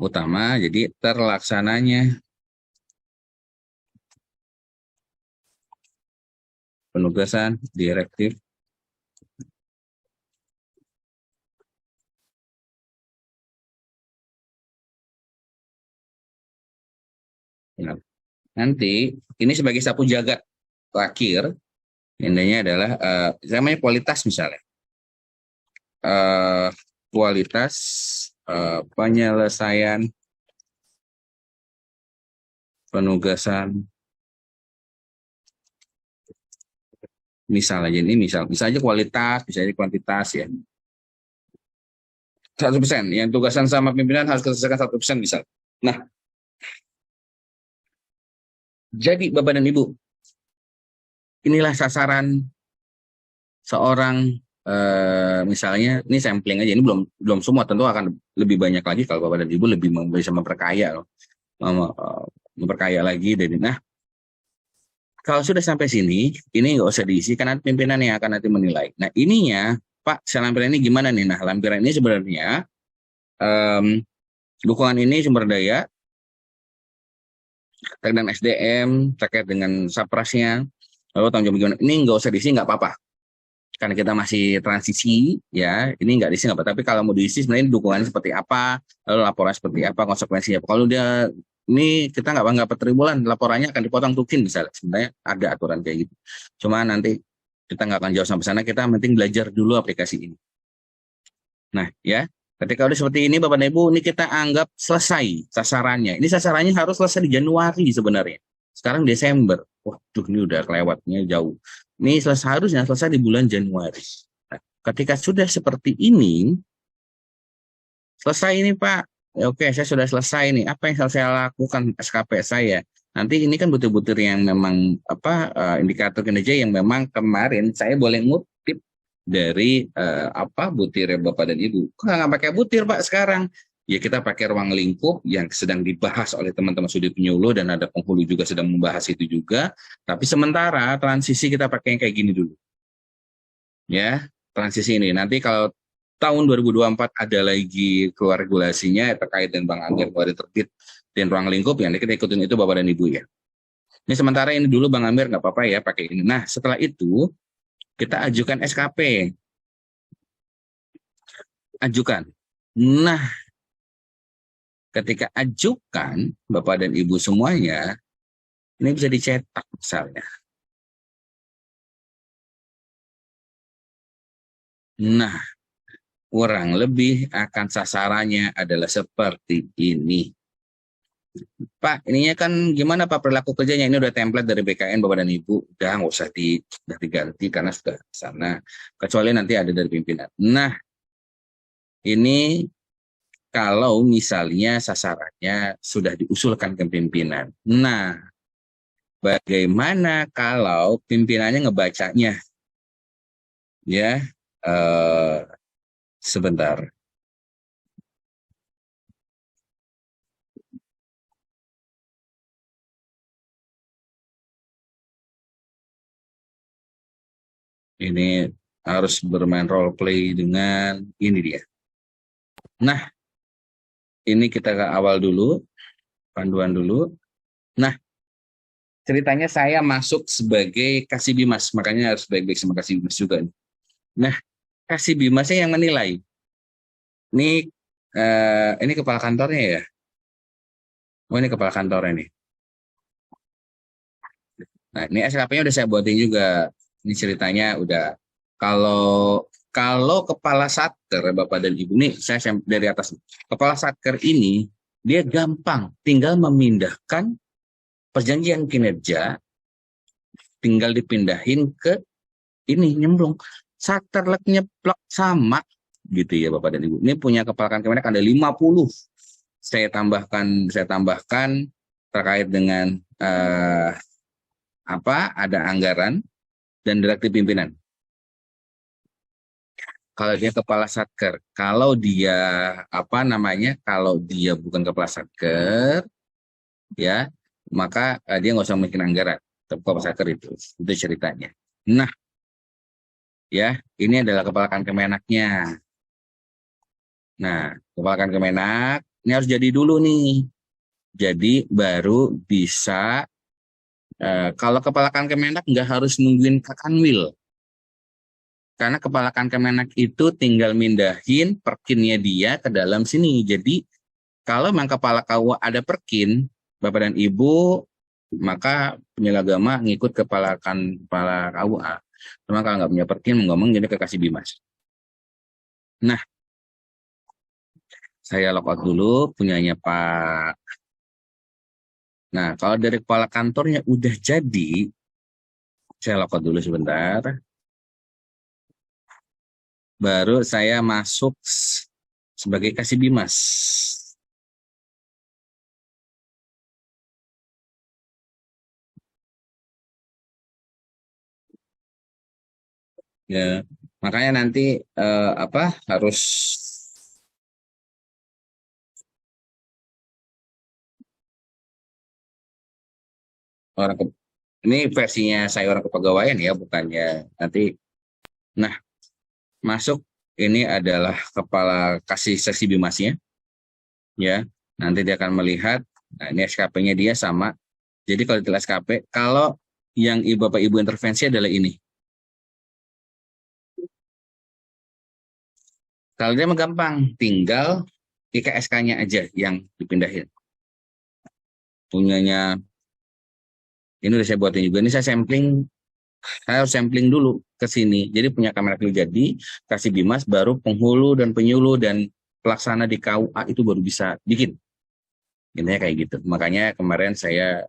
utama, jadi terlaksananya penugasan direktif Nah, nanti ini sebagai sapu jagat terakhir, intinya adalah namanya kualitas misalnya. Kualitas penyelesaian penugasan misalnya ini misal aja kualitas, bisa jadi kuantitas ya. 100%, yang tugasan sama pimpinan harus diselesaikan 100% misal. Nah, jadi Bapak dan Ibu, inilah sasaran seorang misalnya, ini sampling aja, ini belum semua, tentu akan lebih banyak lagi kalau Bapak dan Ibu lebih bisa memperkaya loh. Memperkaya lagi dari nah kalau sudah sampai sini ini nggak usah diisi karena pimpinan yang akan nanti menilai. Nah ininya Pak, lampiran ini gimana nih? Nah lampiran ini sebenarnya dukungan ini sumber daya terkait dengan SDM, terkait dengan saprasnya, lalu tanggung jawab gimana? Ini nggak usah diisi, nggak apa-apa karena kita masih transisi ya, ini nggak diisi nggak apa, tapi kalau mau diisi sebenarnya dukungannya seperti apa, lalu laporan seperti apa, konsekuensinya. Kalau dia ini kita nggak per tribulan, laporannya akan dipotong tukin misalnya, sebenarnya ada aturan kayak gitu. Cuma nanti kita nggak akan jauh sampai sana, kita penting belajar dulu aplikasi ini. Nah ya, ketika udah seperti ini Bapak dan Ibu, ini kita anggap selesai sasarannya. Ini sasarannya harus selesai di Januari sebenarnya. Sekarang Desember, waduh ini udah kelewatnya jauh. Ini harusnya selesai di bulan Januari. Nah, ketika sudah seperti ini, selesai ini Pak. Ya, oke, saya sudah selesai nih. Apa yang saya lakukan SKP saya? Nanti ini kan butir-butir yang memang indikator kinerja yang memang kemarin saya boleh ngutip dari butirnya Bapak dan Ibu. Kok nggak pakai butir Pak sekarang? Ya kita pakai ruang lingkup yang sedang dibahas oleh teman-teman studi penyuluh dan ada penghulu juga sedang membahas itu juga. Tapi sementara transisi kita pakai yang kayak gini dulu. Ya, transisi ini. Nanti kalau tahun 2024 ada lagi keluar regulasinya terkait dengan Bang Amir kemarin terbit dan ruang lingkup yang kita ikutin itu Bapak dan Ibu ya. Ini sementara ini dulu Bang Amir nggak apa-apa ya pakai ini. Nah setelah itu kita ajukan SKP. Ajukan. Nah ketika ajukan Bapak dan Ibu semuanya, ini bisa dicetak misalnya. Nah, kurang lebih akan sasarannya adalah seperti ini. Pak, ininya kan gimana Pak perilaku kerjanya? Ini udah template dari BKN Bapak dan Ibu. Udah nggak usah diganti karena sudah sana. Kecuali nanti ada dari pimpinan. Nah, ini kalau misalnya sasarannya sudah diusulkan ke pimpinan. Nah, bagaimana kalau pimpinannya ngebacanya? Ya, sebentar. Ini harus bermain role play dengan ini dia. Nah, ini kita ke awal dulu, panduan dulu. Nah, ceritanya saya masuk sebagai Kasih Bimas, makanya harus baik-baik sama Kasih Bimas juga. Nah, Kasih Bimasnya yang menilai. Ini kepala kantornya ya? Oh, ini kepala kantornya nih. Nah, ini SKP-nya udah saya buatin juga. Ini ceritanya udah. Kalau kepala satker Bapak dan Ibu, nih saya dari atas. Kepala satker ini dia gampang, tinggal memindahkan perjanjian kinerja, tinggal dipindahin ke ini nyemplung. Satker nyeplok sama gitu ya Bapak dan Ibu. Ini punya kepala Kemenak ada 50. Saya tambahkan terkait dengan ada anggaran dan direktif pimpinan. Kalau dia kepala satker, kalau dia kalau dia bukan kepala satker, ya maka dia nggak usah bikin anggaran. Kepala satker itu ceritanya. Nah, ya ini adalah kepala Kemenaknya. Nah, kepala Kemenak Ini harus jadi dulu nih. Jadi baru bisa, kalau kepala Kemenak nggak harus nungguin Kakanwil. Karena kepala Kemenak itu tinggal mindahin perkinnya dia ke dalam sini. Jadi kalau memang kepala KUA ada perkin, Bapak dan Ibu, maka penyuluh agama ngikut kepala KUA. Cuma kalau nggak punya perkin, ngomong jadi ke Kasih Bimas. Nah, saya logout dulu punyanya Pak. Nah, kalau dari kepala kantornya udah jadi, saya logout dulu sebentar. Baru saya masuk sebagai Kasih Bimas. Ya, makanya nanti harus ini versinya saya orang kepegawaian ya, bukannya nanti. Nah, masuk ini adalah kepala kasih seksi Bimasnya, ya. Nanti dia akan melihat. Nah, ini SKP-nya dia sama. Jadi kalau detail SKP, kalau yang Bapak Ibu intervensi adalah ini. Kalau dia gampang, tinggal IKSK-nya aja yang dipindahin. Punyanya, ini udah saya buatin juga. Ini saya sampling, saya harus sampling dulu ke sini. Jadi punya kamera jadi, Kasih Bimas, baru penghulu dan penyuluh dan pelaksana di KUA itu baru bisa bikin. Intinya kayak gitu. Makanya kemarin saya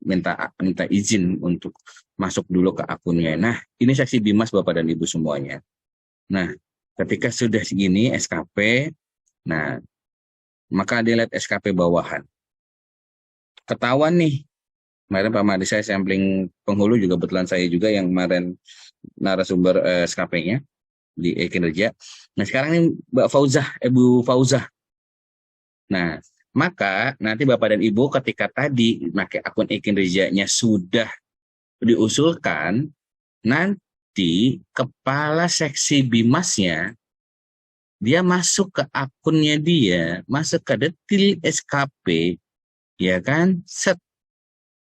minta izin untuk masuk dulu ke akunnya. Nah, ini seksi Bimas Bapak dan Ibu semuanya. Nah, ketika sudah segini SKP, nah, maka dilihat SKP bawahan. Ketahuan nih, kemarin Pak Madi saya sampling penghulu juga, betulan saya juga yang kemarin narasumber SKP-nya di kinerja. Nah, sekarang ini Mbak Fauzah, Ibu Fauzah. Nah, maka nanti Bapak dan Ibu ketika tadi pakai akun kinerjanya sudah diusulkan, nanti kepala seksi Bimasnya dia masuk ke akunnya dia, masuk ke detail SKP, ya kan? Set,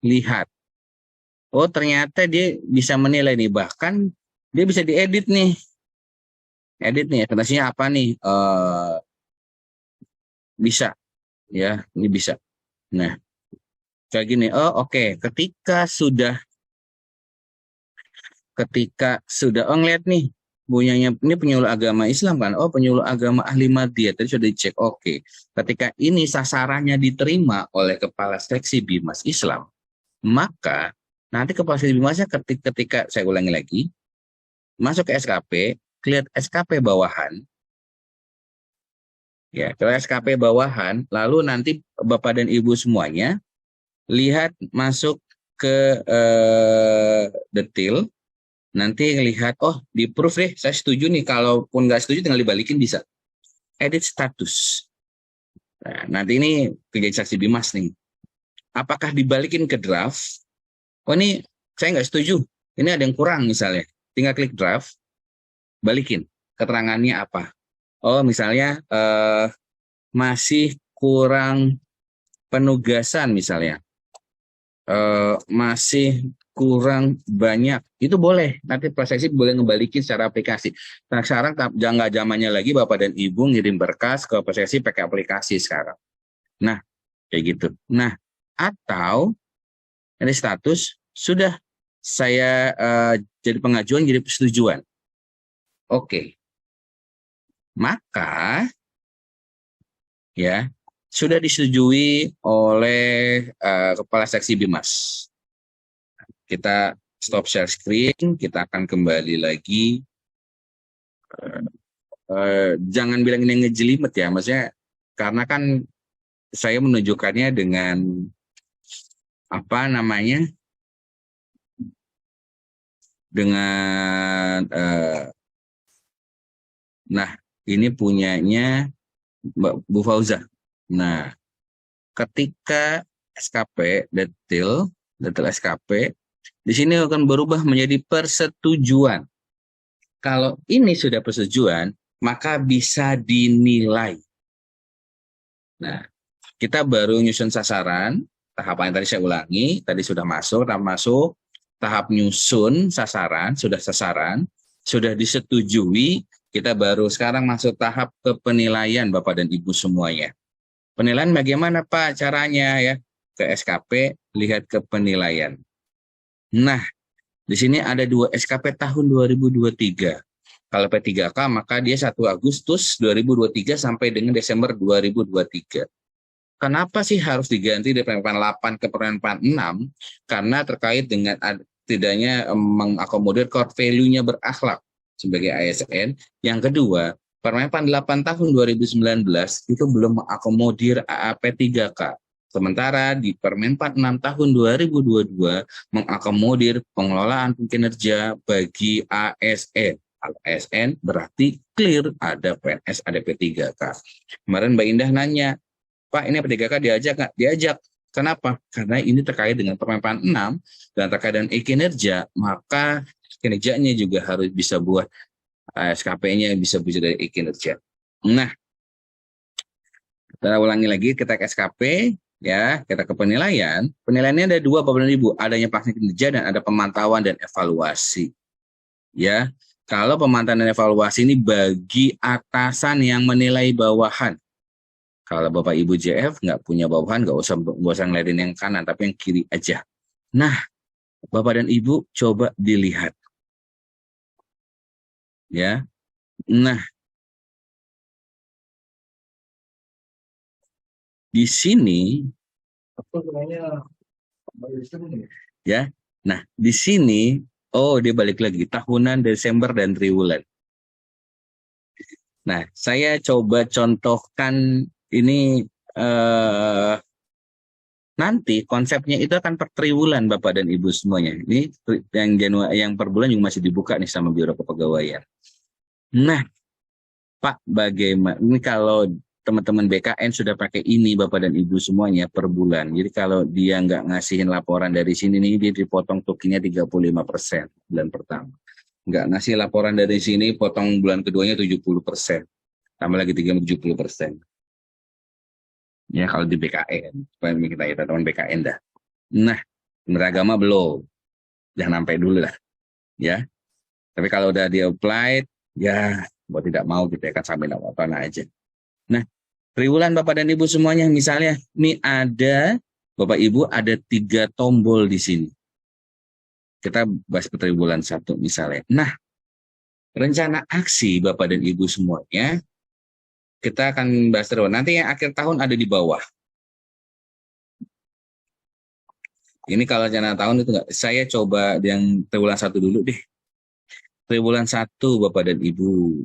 lihat. Oh, ternyata dia bisa menilai nih, bahkan dia bisa diedit nih. Edit nih, akuntansinya apa nih? Bisa, ya, ini bisa. Nah, kayak gini. Oh, oke. Ketika sudah ngeliat nih, punyanya ini penyuluh agama Islam kan? Oh, penyuluh agama ahli madiyah, tadi sudah dicek. Oke. Ketika ini sasarannya diterima oleh kepala seksi Bimas Islam, maka nanti kepala seksi Bimasnya ketika saya ulangi lagi, masuk ke SKP, lihat SKP bawahan, ya, kalau SKP bawahan, lalu nanti Bapak dan Ibu semuanya lihat masuk ke detail, nanti lihat, oh di proof deh, saya setuju nih, kalaupun nggak setuju tinggal dibalikin bisa. Edit status. Nah, nanti ini kejadian saksi Bimas nih. Apakah dibalikin ke draft? Oh ini saya nggak setuju, ini ada yang kurang misalnya. Tinggal klik draft, balikin. Keterangannya apa? Oh misalnya masih kurang penugasan misalnya. Masih kurang banyak, itu boleh. Nanti prosesi boleh ngebalikin secara aplikasi. Nah sekarang nggak zamannya lagi Bapak dan Ibu ngirim berkas ke prosesi pakai aplikasi sekarang. Nah kayak gitu. Nah atau ini status sudah saya jadi pengajuan, jadi persetujuan. Oke. Maka ya sudah disetujui oleh kepala seksi Bimas. Kita stop share screen, kita akan kembali lagi. Jangan bilang ini ngejelimet ya, maksudnya karena kan saya menunjukkannya dengan apa namanya, dengan nah ini punyanya Mbak Bu Fauzah. Nah ketika SKP detail SKP di sini akan berubah menjadi persetujuan. Kalau ini sudah persetujuan, maka bisa dinilai. Nah, kita baru nyusun sasaran, tahapan yang tadi saya ulangi, tadi sudah masuk, tahap nyusun sasaran, sudah disetujui, kita baru sekarang masuk tahap ke penilaian Bapak dan Ibu semuanya. Penilaian bagaimana Pak caranya ya? Ke SKP, lihat ke penilaian. Nah, di sini ada 2 SKP tahun 2023. Kalau P3K maka dia 1 Agustus 2023 sampai dengan Desember 2023. Kenapa sih harus diganti dari Permenpan 8 ke Permenpan 6? Karena terkait dengan tidaknya mengakomodir core value-nya berakhlak sebagai ASN. Yang kedua, Permenpan 8 tahun 2019 itu belum mengakomodir P3K. Sementara di Permenpan 6 tahun 2022 mengakomodir pengelolaan kinerja bagi ASN. ASN berarti clear, ada PNS, ada P3K. Kemarin Mbak Indah nanya, Pak ini P3K diajak nggak? Diajak. Kenapa? Karena ini terkait dengan Permenpan 6 dan terkait dengan kinerja, maka kinerjanya juga harus bisa buat SKP-nya bisa dari kinerja. Nah, kita ulangi lagi, kita ke SKP, ya, kita ke penilaian. Penilaiannya ada 2 Bapak dan Ibu, adanya pelaksanaan kinerja dan ada pemantauan dan evaluasi. Ya. Kalau pemantauan dan evaluasi ini bagi atasan yang menilai bawahan. Kalau Bapak Ibu JF nggak punya bawahan, nggak usah ngeliatin yang kanan, tapi yang kiri aja. Nah, Bapak dan Ibu coba dilihat. Ya. Nah, di sini ya. Nah, di sini dia balik lagi, tahunan, Desember, dan triwulan. Nah, saya coba contohkan ini, nanti konsepnya itu akan per triwulan Bapak dan Ibu semuanya. Ini yang per bulan juga masih dibuka nih sama Biro Kepegawaian. Nah, Pak, bagaimana, ini kalau teman-teman BKN sudah pakai ini Bapak dan Ibu semuanya per bulan. Jadi kalau dia nggak ngasihin laporan dari sini nih, dia dipotong tukinya 35% bulan pertama. Nggak ngasih laporan dari sini, potong bulan keduanya 70%. Tambah lagi 70%. Ya kalau di BKN, supaya kita teman BKN dah. Nah, beragama belum. Jangan sampai dulu lah. Ya. Tapi kalau udah di applied, ya mau tidak mau kita akan sampai apa aja. Nah, triwulan Bapak dan Ibu semuanya, misalnya ini ada Bapak Ibu ada 3 tombol di sini. Kita bahas ke triwulan 1 misalnya. Nah, rencana aksi Bapak dan Ibu semuanya kita akan bahas terus. Nanti yang akhir tahun ada di bawah. Ini kalau rencana tahun itu enggak. Saya coba yang triwulan 1 dulu deh. Triwulan 1 Bapak dan Ibu.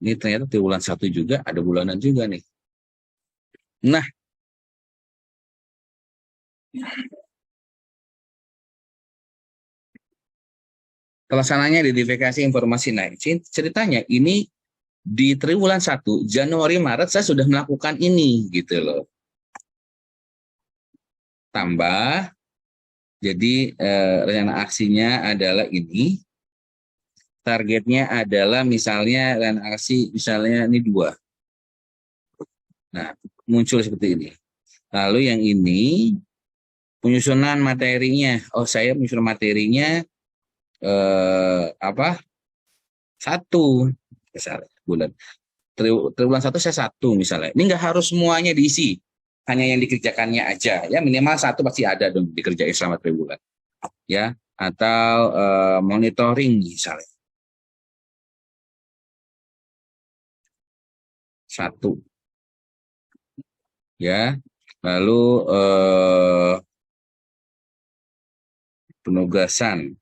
Ini ternyata triwulan 1 juga, ada bulanan juga nih. Nah, pelaksananya identifikasi informasi. Nah, ceritanya ini di triwulan 1, Januari, Maret saya sudah melakukan ini gitu loh. Tambah, jadi rencana aksinya adalah ini. Targetnya adalah misalnya rencana aksi misalnya ini 2. Nah, muncul seperti ini. Lalu yang ini penyusunan materinya. Oh, saya menyusun materinya 1 misalnya bulan. Triwulan 1 saya 1 misalnya. Ini nggak harus semuanya diisi. Hanya yang dikerjakannya aja. Ya minimal 1 pasti ada dong dikerjain selama triwulan. Ya, atau monitoring misalnya. 1. Ya, lalu penugasan.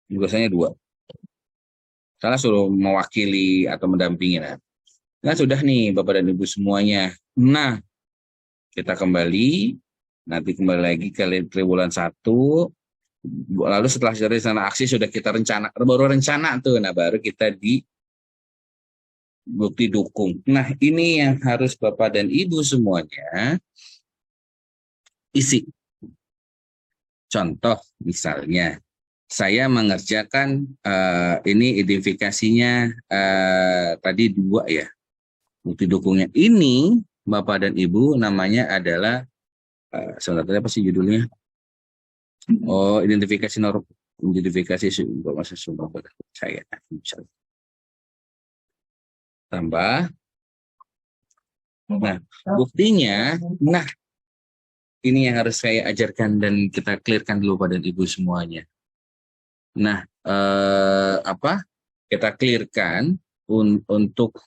Penugasannya 2. Salah suruh mewakili atau mendampingi. Nah, sudah nih Bapak dan Ibu semuanya. Nah, kita kembali. Nanti kembali lagi ke triwulan 1. Lalu setelah rencana aksi sudah kita baru rencana tuh, nah baru kita di bukti dukung. Nah ini yang harus Bapak dan Ibu semuanya isi. Contoh misalnya, saya mengerjakan ini identifikasinya tadi 2 ya. Bukti dukungnya ini Bapak dan Ibu namanya adalah sebenarnya apa sih judulnya? Oh, identifikasi informasi sumber saya. Tambah. Nah, buktinya, ini yang harus saya ajarkan dan kita clearkan dulu pada Ibu semuanya. Nah, kita clearkan untuk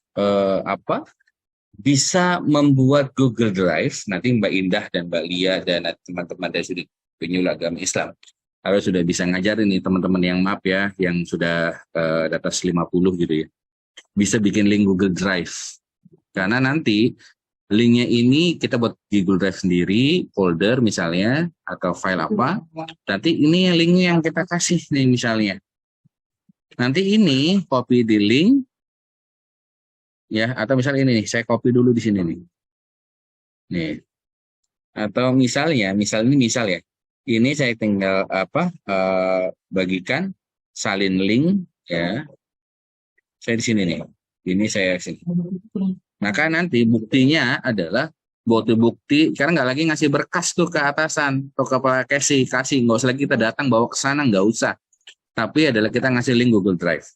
bisa membuat Google Drive. Nanti Mbak Indah dan Mbak Lia dan teman-teman dari sudut penyuluh agama Islam harus sudah bisa ngajarin nih teman-teman yang maaf ya, yang sudah di atas 50 gitu ya, bisa bikin link Google Drive. Karena nanti linknya ini kita buat di Google Drive sendiri, folder misalnya, atau file apa. Nanti ini linknya yang kita kasih nih misalnya. Nanti ini copy di link, ya, atau misalnya ini nih, saya copy dulu di sini nih. Nih. Atau misal ya, ini saya tinggal bagikan, salin link ya. Saya di sini nih. Ini saya sini. Maka nanti buktinya adalah bukti, karena nggak lagi ngasih berkas tuh ke atasan atau ke kasih, nggak usah lagi kita datang bawa ke sana, nggak usah. Tapi adalah kita ngasih link Google Drive.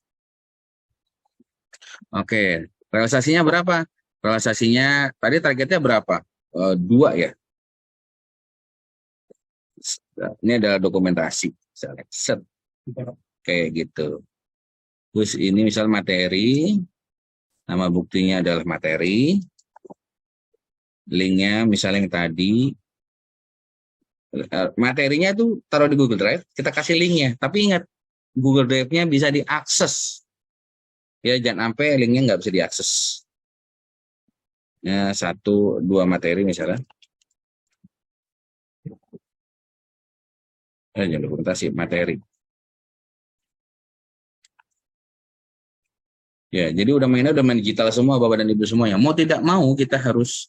Oke, realisasinya berapa? Realisasinya tadi targetnya berapa? 2 ya. Ini adalah dokumentasi, set kayak gitu. Terus ini misal materi, nama buktinya adalah materi, linknya misalnya yang tadi, materinya tuh taruh di Google Drive, kita kasih linknya. Tapi ingat, Google Drive-nya bisa diakses, ya jangan sampai linknya nggak bisa diakses. Ya, 1, 2 materi misalnya. Jangan dokumentasi materi. Ya, jadi udah main digital semua Bapak dan Ibu semuanya. Mau tidak mau kita harus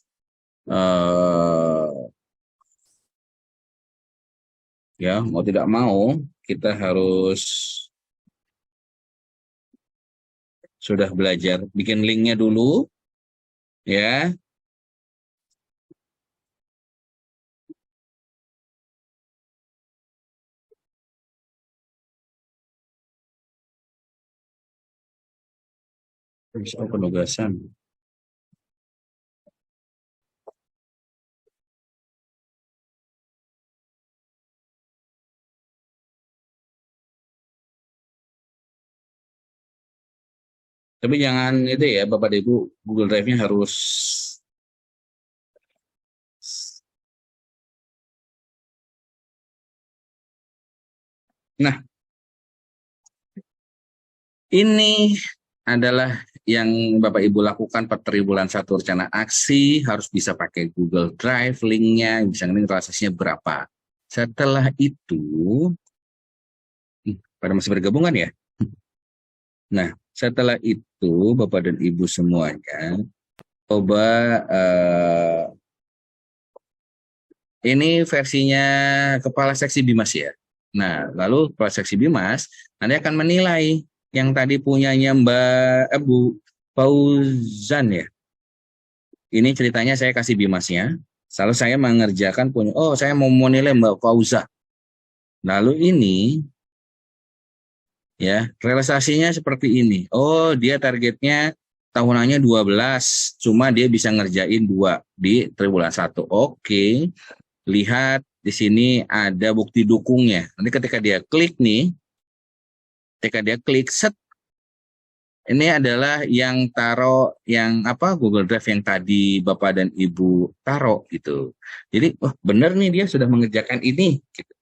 mau tidak mau kita harus sudah belajar bikin linknya dulu, ya. Penugasan. Tapi jangan itu ya Bapak Ibu, Google Drive-nya harus ini adalah yang Bapak Ibu lakukan per triwulan 1 rencana aksi, harus bisa pakai Google Drive, linknya, bisa ngeling realisasinya berapa. Setelah itu, pada masih bergabungan ya? Nah, setelah itu Bapak dan Ibu semuanya, coba ini versinya Kepala Seksi Bimas ya. Nah, lalu Kepala Seksi Bimas nanti akan menilai yang tadi punyanya Mbak Bu Fauzan ya. Ini ceritanya saya kasih Bimasnya. Lalu saya mengerjakan punya, saya mau menilai Mbak Fauzan. Lalu ini ya, realisasinya seperti ini. Oh, dia targetnya tahunannya 12, cuma dia bisa ngerjain 2 di triwulan 1. Oke. Lihat di sini ada bukti dukungnya. Nanti ketika dia klik nih, set, ini adalah yang taruh yang Google Drive yang tadi Bapak dan Ibu taruh gitu. Jadi, benar nih dia sudah mengerjakan ini. Gitu.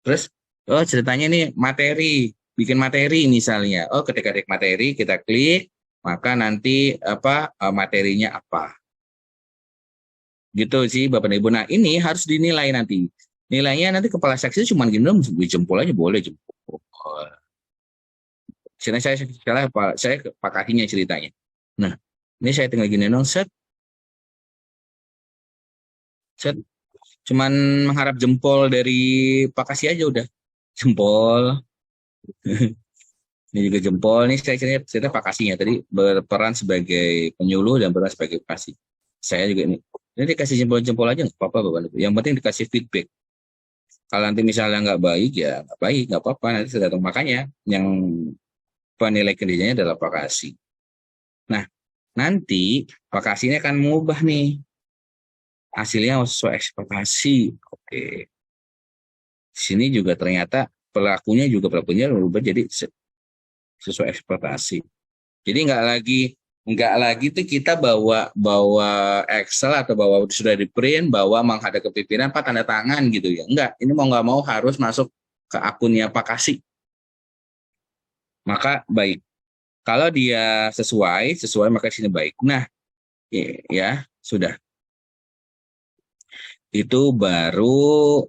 Terus, ceritanya nih materi, bikin materi misalnya. Ketika klik materi kita klik, maka nanti materinya apa. Gitu sih Bapak dan Ibu. Nah, ini harus dinilai nanti. Nilainya nanti kepala seksi cuma gini dong, jempol aja boleh jempol. Saya pakainya ceritanya. Nah, ini saya tinggal gini dong, set. Cuman mengharap jempol dari Pak Kasih aja udah. Jempol. Ini juga jempol nih, saya cerita Pakasinya tadi berperan sebagai penyuluh dan berperan sebagai Pakasi. Saya juga ini dikasih jempol-jempol aja nggak apa-apa Bapak Ibu. Yang penting dikasih feedback. Kalau nanti misalnya nggak baik ya nggak baik, nggak apa-apa, nanti tergantung. Makanya yang penilai kinerjanya adalah Pakasi. Nah, nanti Pakasi ini akan mengubah nih hasilnya sesuai ekspektasi. Oke. Di sini juga ternyata pelakunya berubah jadi sesuai ekspektasi. Jadi nggak lagi tuh kita bawa Excel atau bawa sudah di print, bawa menghadap ke pimpinan Pak tanda tangan gitu ya. Enggak, ini mau nggak mau harus masuk ke akunnya Pak Kasih. Maka baik. Kalau dia sesuai maka sini baik. Nah, ya sudah. Itu baru.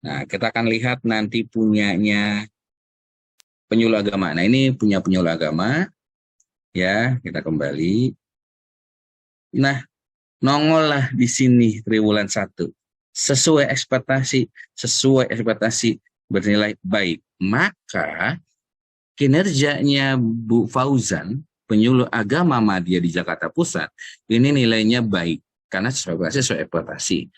Nah, kita akan lihat nanti punyanya penyuluh agama. Nah, ini punya penyuluh agama. Ya, kita kembali. Nah, nongol lah di sini triwulan 1. Sesuai ekspektasi bernilai baik. Maka kinerjanya Bu Fauzan, penyuluh agama Madya di Jakarta Pusat, ini nilainya baik karena sesuai ekspektasi.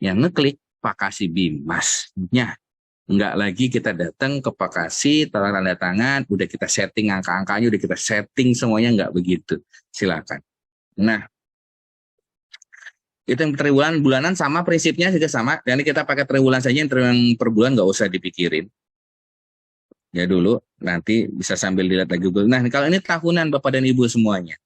Yang ngeklik Pakasi Bimasnya. Enggak lagi kita datang ke Pakasi, tanda tangan, udah kita setting angka-angkanya, udah kita setting semuanya, enggak begitu. Silakan. Nah, itu yang triwulan, bulanan sama prinsipnya juga sama. Dan kita pakai triwulan saja, yang triwulan per bulan enggak usah dipikirin. Ya dulu, nanti bisa sambil dilihat lagi. Nah, kalau ini tahunan Bapak dan Ibu semuanya.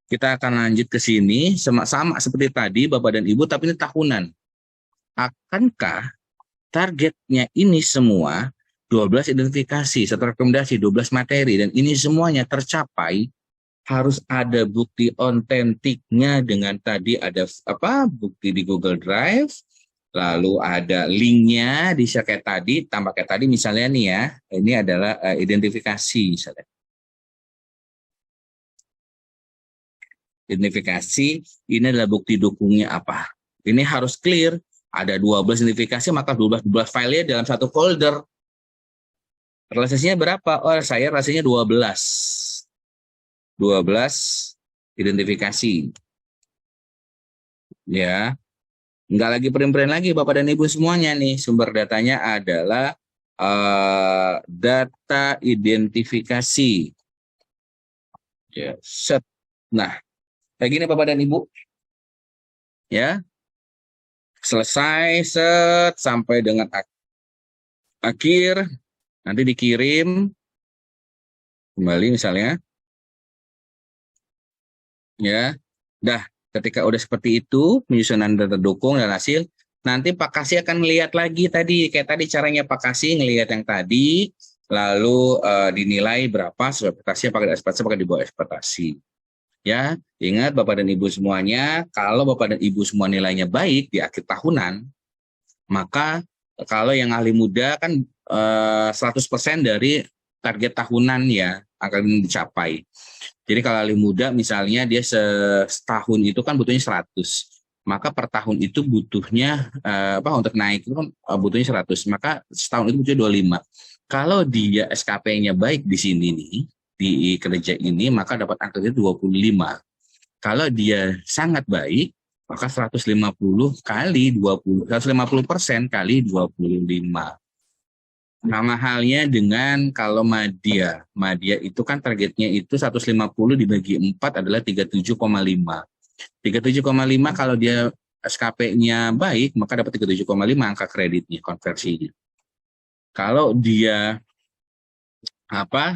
Kita akan lanjut ke sini, sama seperti tadi Bapak dan Ibu, tapi ini tahunan. Akankah targetnya ini semua 12 identifikasi, 1 rekomendasi, 12 materi, dan ini semuanya tercapai, harus ada bukti otentiknya dengan tadi ada bukti di Google Drive, lalu ada linknya di kayak tadi, tambah kayak tadi misalnya nih ya, ini adalah identifikasi misalnya. Identifikasi, ini adalah bukti dukungnya apa. Ini harus clear, ada 12 identifikasi, maka 12 filenya dalam satu folder. Realisasinya berapa? Oh, saya rasanya 12. 12 identifikasi. Ya. Enggak lagi print-print lagi Bapak dan Ibu semuanya nih. Sumber datanya adalah data identifikasi. Ya, set. Nah, kayak gini Bapak dan Ibu. Ya. Selesai sampai dengan akhir, nanti dikirim kembali misalnya. Ya. Ketika udah seperti itu, penyusunan data dukung dan hasil, nanti Pak Kasih akan melihat lagi tadi, kayak tadi caranya Pak Kasih ngelihat yang tadi, lalu dinilai berapa sesuai ekspektasi, apakah di bawah ekspektasi. Ya, ingat Bapak dan Ibu semuanya, kalau Bapak dan Ibu semua nilainya baik di akhir tahunan, maka kalau yang ahli muda kan 100% dari target tahunan ya akan dicapai. Jadi kalau ahli muda misalnya dia setahun itu kan butuhnya 100. Maka per tahun itu butuhnya untuk naik itu kan butuhnya 100. Maka setahun itu butuhnya 25. Kalau dia SKP-nya baik di sini nih, di kerja ini, maka dapat angkanya 25. Kalau dia sangat baik, maka 150 kali 20, 150% kali 25. Sama halnya dengan kalau Madya. Madya itu kan targetnya itu 150 dibagi 4 adalah 37,5. 37,5 kalau dia SKP-nya baik, maka dapat 37,5 angka kreditnya, konversinya. Kalau dia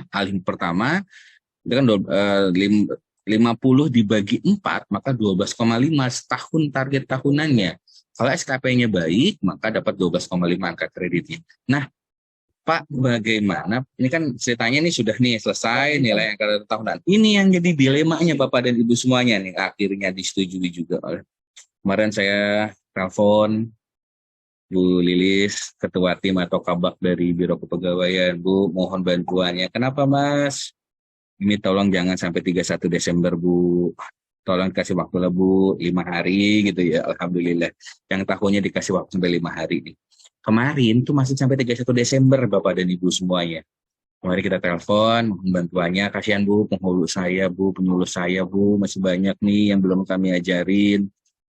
alih pertama itu kan 50 dibagi 4 maka 12,5 setahun target tahunannya. Kalau SKP-nya baik maka dapat 12,5 angka kreditnya. Nah, Pak, bagaimana? Ini kan ceritanya nih sudah nih selesai nilai angka tahunan. Ini yang jadi dilemanya Bapak dan Ibu semuanya nih, akhirnya disetujui juga oleh. Kemarin saya telepon Bu Lilis, Ketua Tim atau Kabak dari Biro Kepegawaian. Bu, mohon bantuannya. Kenapa Mas? Ini tolong jangan sampai 31 Desember Bu. Tolong kasih waktu lah Bu, 5 hari gitu ya. Alhamdulillah. Yang tahunnya dikasih waktu sampai 5 hari nih. kemarin tuh masih sampai 31 Desember Bapak dan Ibu semuanya. Mari kita telepon, mohon bantuannya. Kasihan Bu, penghulu saya Bu, penyuluh saya Bu, masih banyak nih yang belum kami ajarin.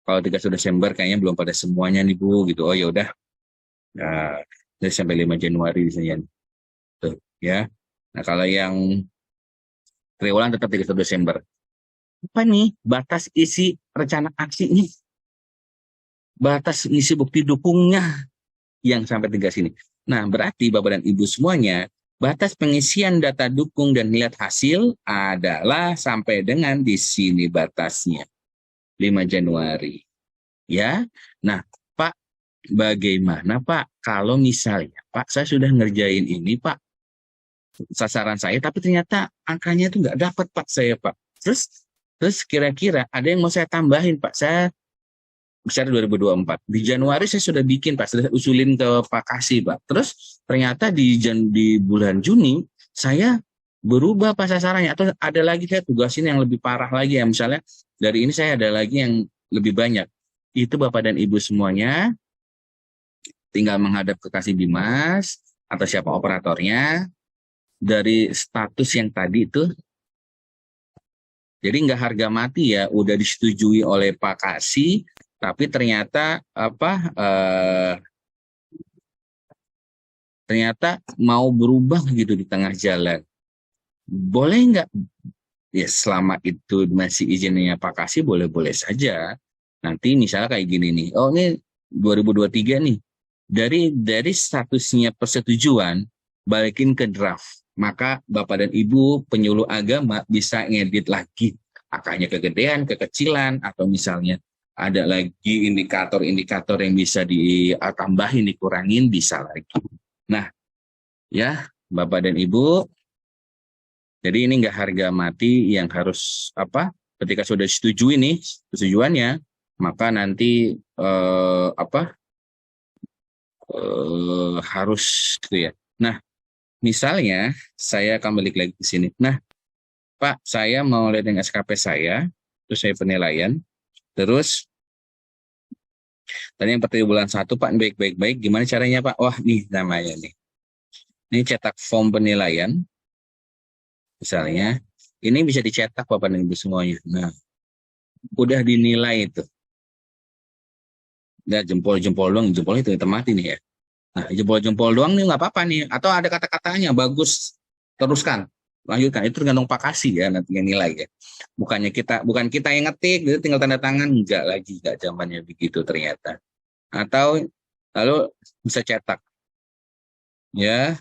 Kalau 31 Desember kayaknya belum pada semuanya nih Bu, gitu. Oh ya udah, nah, dari sampai 5 Januari misalnya. Tuh, ya. Nah kalau yang triwulan tetap 31 Desember. Apa nih batas isi rencana aksi nih? Batas isi bukti dukungnya yang sampai 3 sini. Nah berarti Bapak dan Ibu semuanya, batas pengisian data dukung dan lihat hasil adalah sampai dengan di sini batasnya. 5 Januari. Ya. Nah, Pak, bagaimana Pak kalau misalnya Pak saya sudah ngerjain ini Pak, sasaran saya tapi ternyata angkanya itu nggak dapat Pak saya Pak. Terus kira-kira ada yang mau saya tambahin Pak. Saya besar 2024. Di Januari saya sudah bikin Pak, sudah usulin ke Pak Kasih Pak. Terus ternyata di bulan Juni saya berubah Pak sasarannya, atau ada lagi saya tugasin yang lebih parah lagi ya, misalnya dari ini saya ada lagi yang lebih banyak. Itu Bapak dan Ibu semuanya tinggal menghadap ke Kasih Bimas atau siapa operatornya dari status yang tadi itu. Jadi nggak harga mati ya, udah disetujui oleh Pak Kasih, tapi ternyata ternyata mau berubah gitu di tengah jalan. Boleh nggak? Ya selama itu masih izinnya Pak Kasih boleh-boleh saja. Nanti misalnya kayak gini nih, oh ini 2023 nih, dari statusnya persetujuan balikin ke draft. Maka Bapak dan Ibu penyuluh agama bisa ngedit lagi angkanya kegedean, kekecilan, atau misalnya ada lagi indikator-indikator yang bisa ditambahin, dikurangin, bisa lagi. Nah, ya Bapak dan Ibu, jadi ini nggak harga mati yang harus ketika sudah disetujui nih persetujuannya, maka nanti harus gitu ya. Nah, misalnya saya akan balik lagi ke sini. Nah, Pak, saya mau lihat dengan SKP saya, terus saya penilaian, terus tadi yang bulan 1 Pak, baik, gimana caranya Pak? Wah, nih namanya nih. Ini cetak form penilaian, misalnya, ini bisa dicetak Bapak dan Ibu semuanya. Nah, udah dinilai itu. Nah, jempol-jempol doang, jempol itu mati nih ya. Nah, jempol-jempol doang nih nggak apa-apa nih. Atau ada kata-katanya bagus, teruskan, lanjutkan. Itu tergantung Pak Kasih ya nanti yang nilai ya. Bukan kita yang ngetik, gitu, tinggal tanda tangan, enggak lagi, enggak zamannya begitu ternyata. Atau lalu bisa cetak, ya,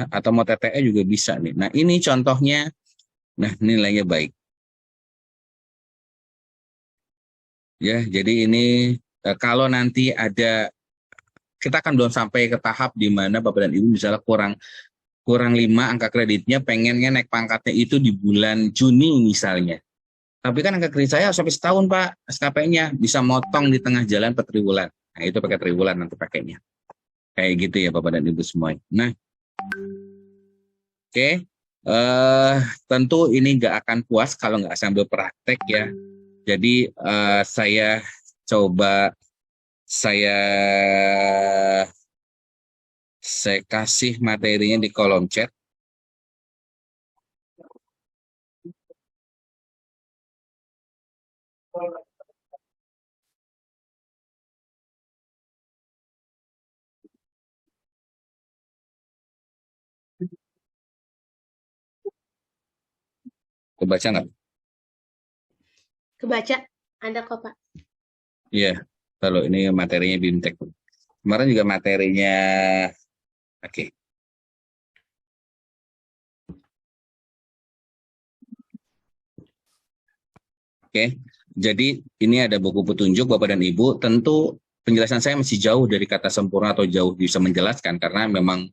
atau mau TTE juga bisa nih. Nah ini contohnya, nah nilainya baik. Ya, jadi ini kalau nanti ada, kita akan belum sampai ke tahap di mana Bapak dan Ibu misalnya kurang 5 angka kreditnya, pengennya naik pangkatnya itu di bulan Juni misalnya. Tapi kan angka kredit saya sampai setahun Pak, SKP-nya bisa motong di tengah jalan per triwulan. Nah itu pakai triwulan nanti pakainya. Kayak gitu ya Bapak dan Ibu semua. Nah, oke. Tentu ini nggak akan puas kalau nggak sambil praktek ya. Jadi saya coba saya kasih materinya di kolom chat. Kebaca nggak? Kebaca, ada kok Pak. Iya, kalau ini materinya BIMTEK. Kemarin juga materinya, oke. Oke, jadi ini ada buku petunjuk Bapak dan Ibu. Tentu penjelasan saya masih jauh dari kata sempurna atau jauh bisa menjelaskan karena memang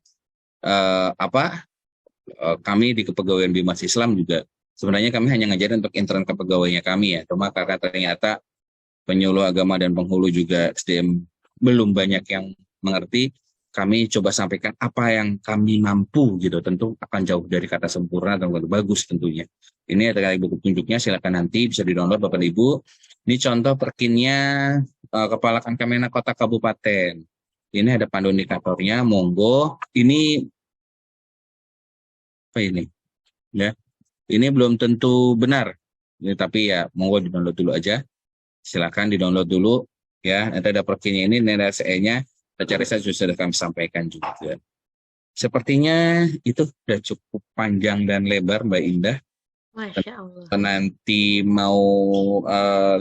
kami di Kepegawaian Bimas Islam juga sebenarnya kami hanya ngajarin untuk intern kepegawaiannya kami ya. Cuma karena ternyata penyuluh agama dan penghulu juga SDM belum banyak yang mengerti, kami coba sampaikan apa yang kami mampu gitu. Tentu akan jauh dari kata sempurna dan bagus tentunya. Ini ada buku petunjuknya, silakan nanti bisa di-download Bapak Ibu. Ini contoh perkinnya Kepala Kankemenak Kota Kabupaten. Ini ada pandu indikatornya, monggo. Ini apa ini? Ya, ini belum tentu benar. Ini, tapi ya monggo di-download dulu aja. Silakan di-download dulu ya. Nanti ada prokinnya ini, ada SE-nya. Secara saya sudah kami sampaikan juga. Sepertinya itu sudah cukup panjang dan lebar, Mbak Indah. Masya Allah. Nanti mau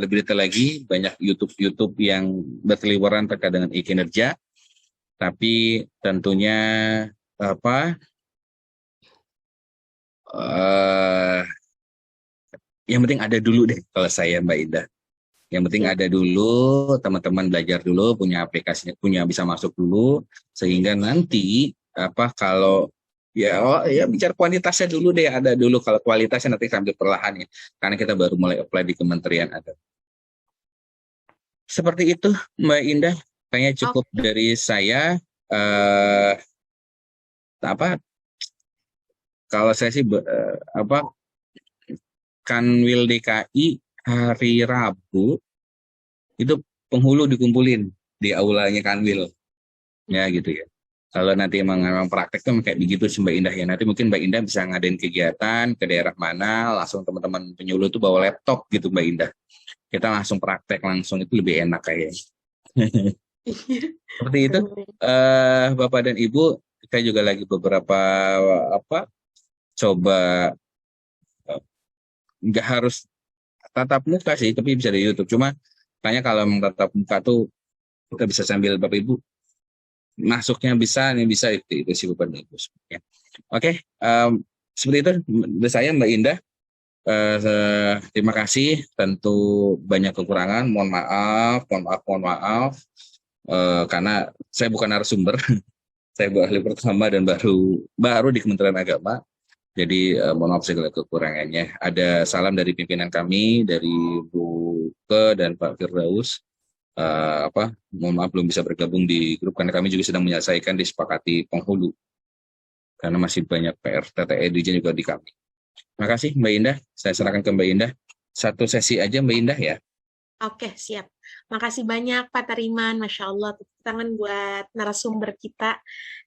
lebih detail lagi, banyak YouTube yang berseliweran terkait dengan e-kinerja. Tapi tentunya yang penting ada dulu deh kalau saya, Mbak Indah. Yang penting ada dulu, teman-teman belajar dulu, punya aplikasinya, bisa masuk dulu, sehingga nanti kalau ya bicara kuantitasnya dulu deh, ada dulu. Kalau kualitasnya nanti sambil perlahan ya, karena kita baru mulai apply di Kementerian Agama. Seperti itu, Mbak Indah, kayaknya cukup dari saya. Kalau saya sih Kanwil DKI hari Rabu itu penghulu dikumpulin di aulanya Kanwil, ya gitu ya. Kalau nanti emang praktek tuh kayak begitu sih Mbak Indah ya. Nanti mungkin Mbak Indah bisa ngadain kegiatan ke daerah mana, langsung teman-teman penyuluh itu bawa laptop gitu Mbak Indah. Kita langsung praktek langsung, itu lebih enak kayaknya. Seperti itu, Bapak dan Ibu, kita juga lagi beberapa coba, nggak harus tatap muka sih, tapi bisa di YouTube. Cuma tanya kalau memang tatap muka tuh kita bisa sambil Bapak Ibu masuknya bisa, ini bisa itu sih Bapak dan Ibu. Oke, seperti itu dari saya Mbak Indah. Terima kasih. Tentu banyak kekurangan, mohon maaf. Karena saya bukan narasumber, saya baru ahli pertama dan baru di Kementerian Agama. Jadi mohon maaf segala kekurangannya. Ada salam dari pimpinan kami, dari Bu Ke dan Pak Firdaus. Mohon maaf belum bisa bergabung di grup karena kami juga sedang menyelesaikan disepakati penghulu. Karena masih banyak PR TTE Dirjen juga di kami. Terima kasih Mbak Indah. Saya serahkan ke Mbak Indah. Satu sesi aja Mbak Indah ya. Oke, siap. Makasih banyak Pak Tariman, Masya Allah. Tepuk tangan buat narasumber kita,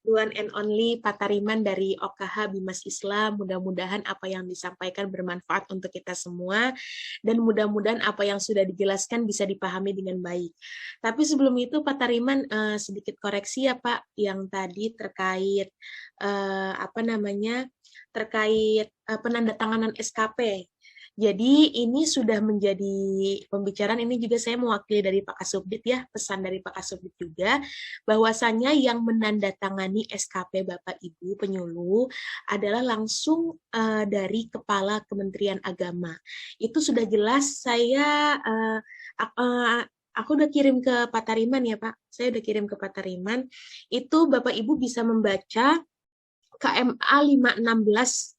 the one and only Pak Tariman dari OKH Bimas Islam. Mudah-mudahan apa yang disampaikan bermanfaat untuk kita semua, dan mudah-mudahan apa yang sudah dijelaskan bisa dipahami dengan baik. Tapi sebelum itu Pak Tariman, sedikit koreksi ya Pak, yang tadi terkait terkait penandatanganan SKP. Jadi ini sudah menjadi pembicaraan, ini juga saya mewakili dari Pak Kasubdit ya, pesan dari Pak Kasubdit juga, bahwasannya yang menandatangani SKP Bapak Ibu penyuluh adalah langsung dari Kepala Kementerian Agama. Itu sudah jelas, aku udah kirim ke Pak Tariman ya Pak, saya udah kirim ke Pak Tariman, itu Bapak Ibu bisa membaca KMA 516,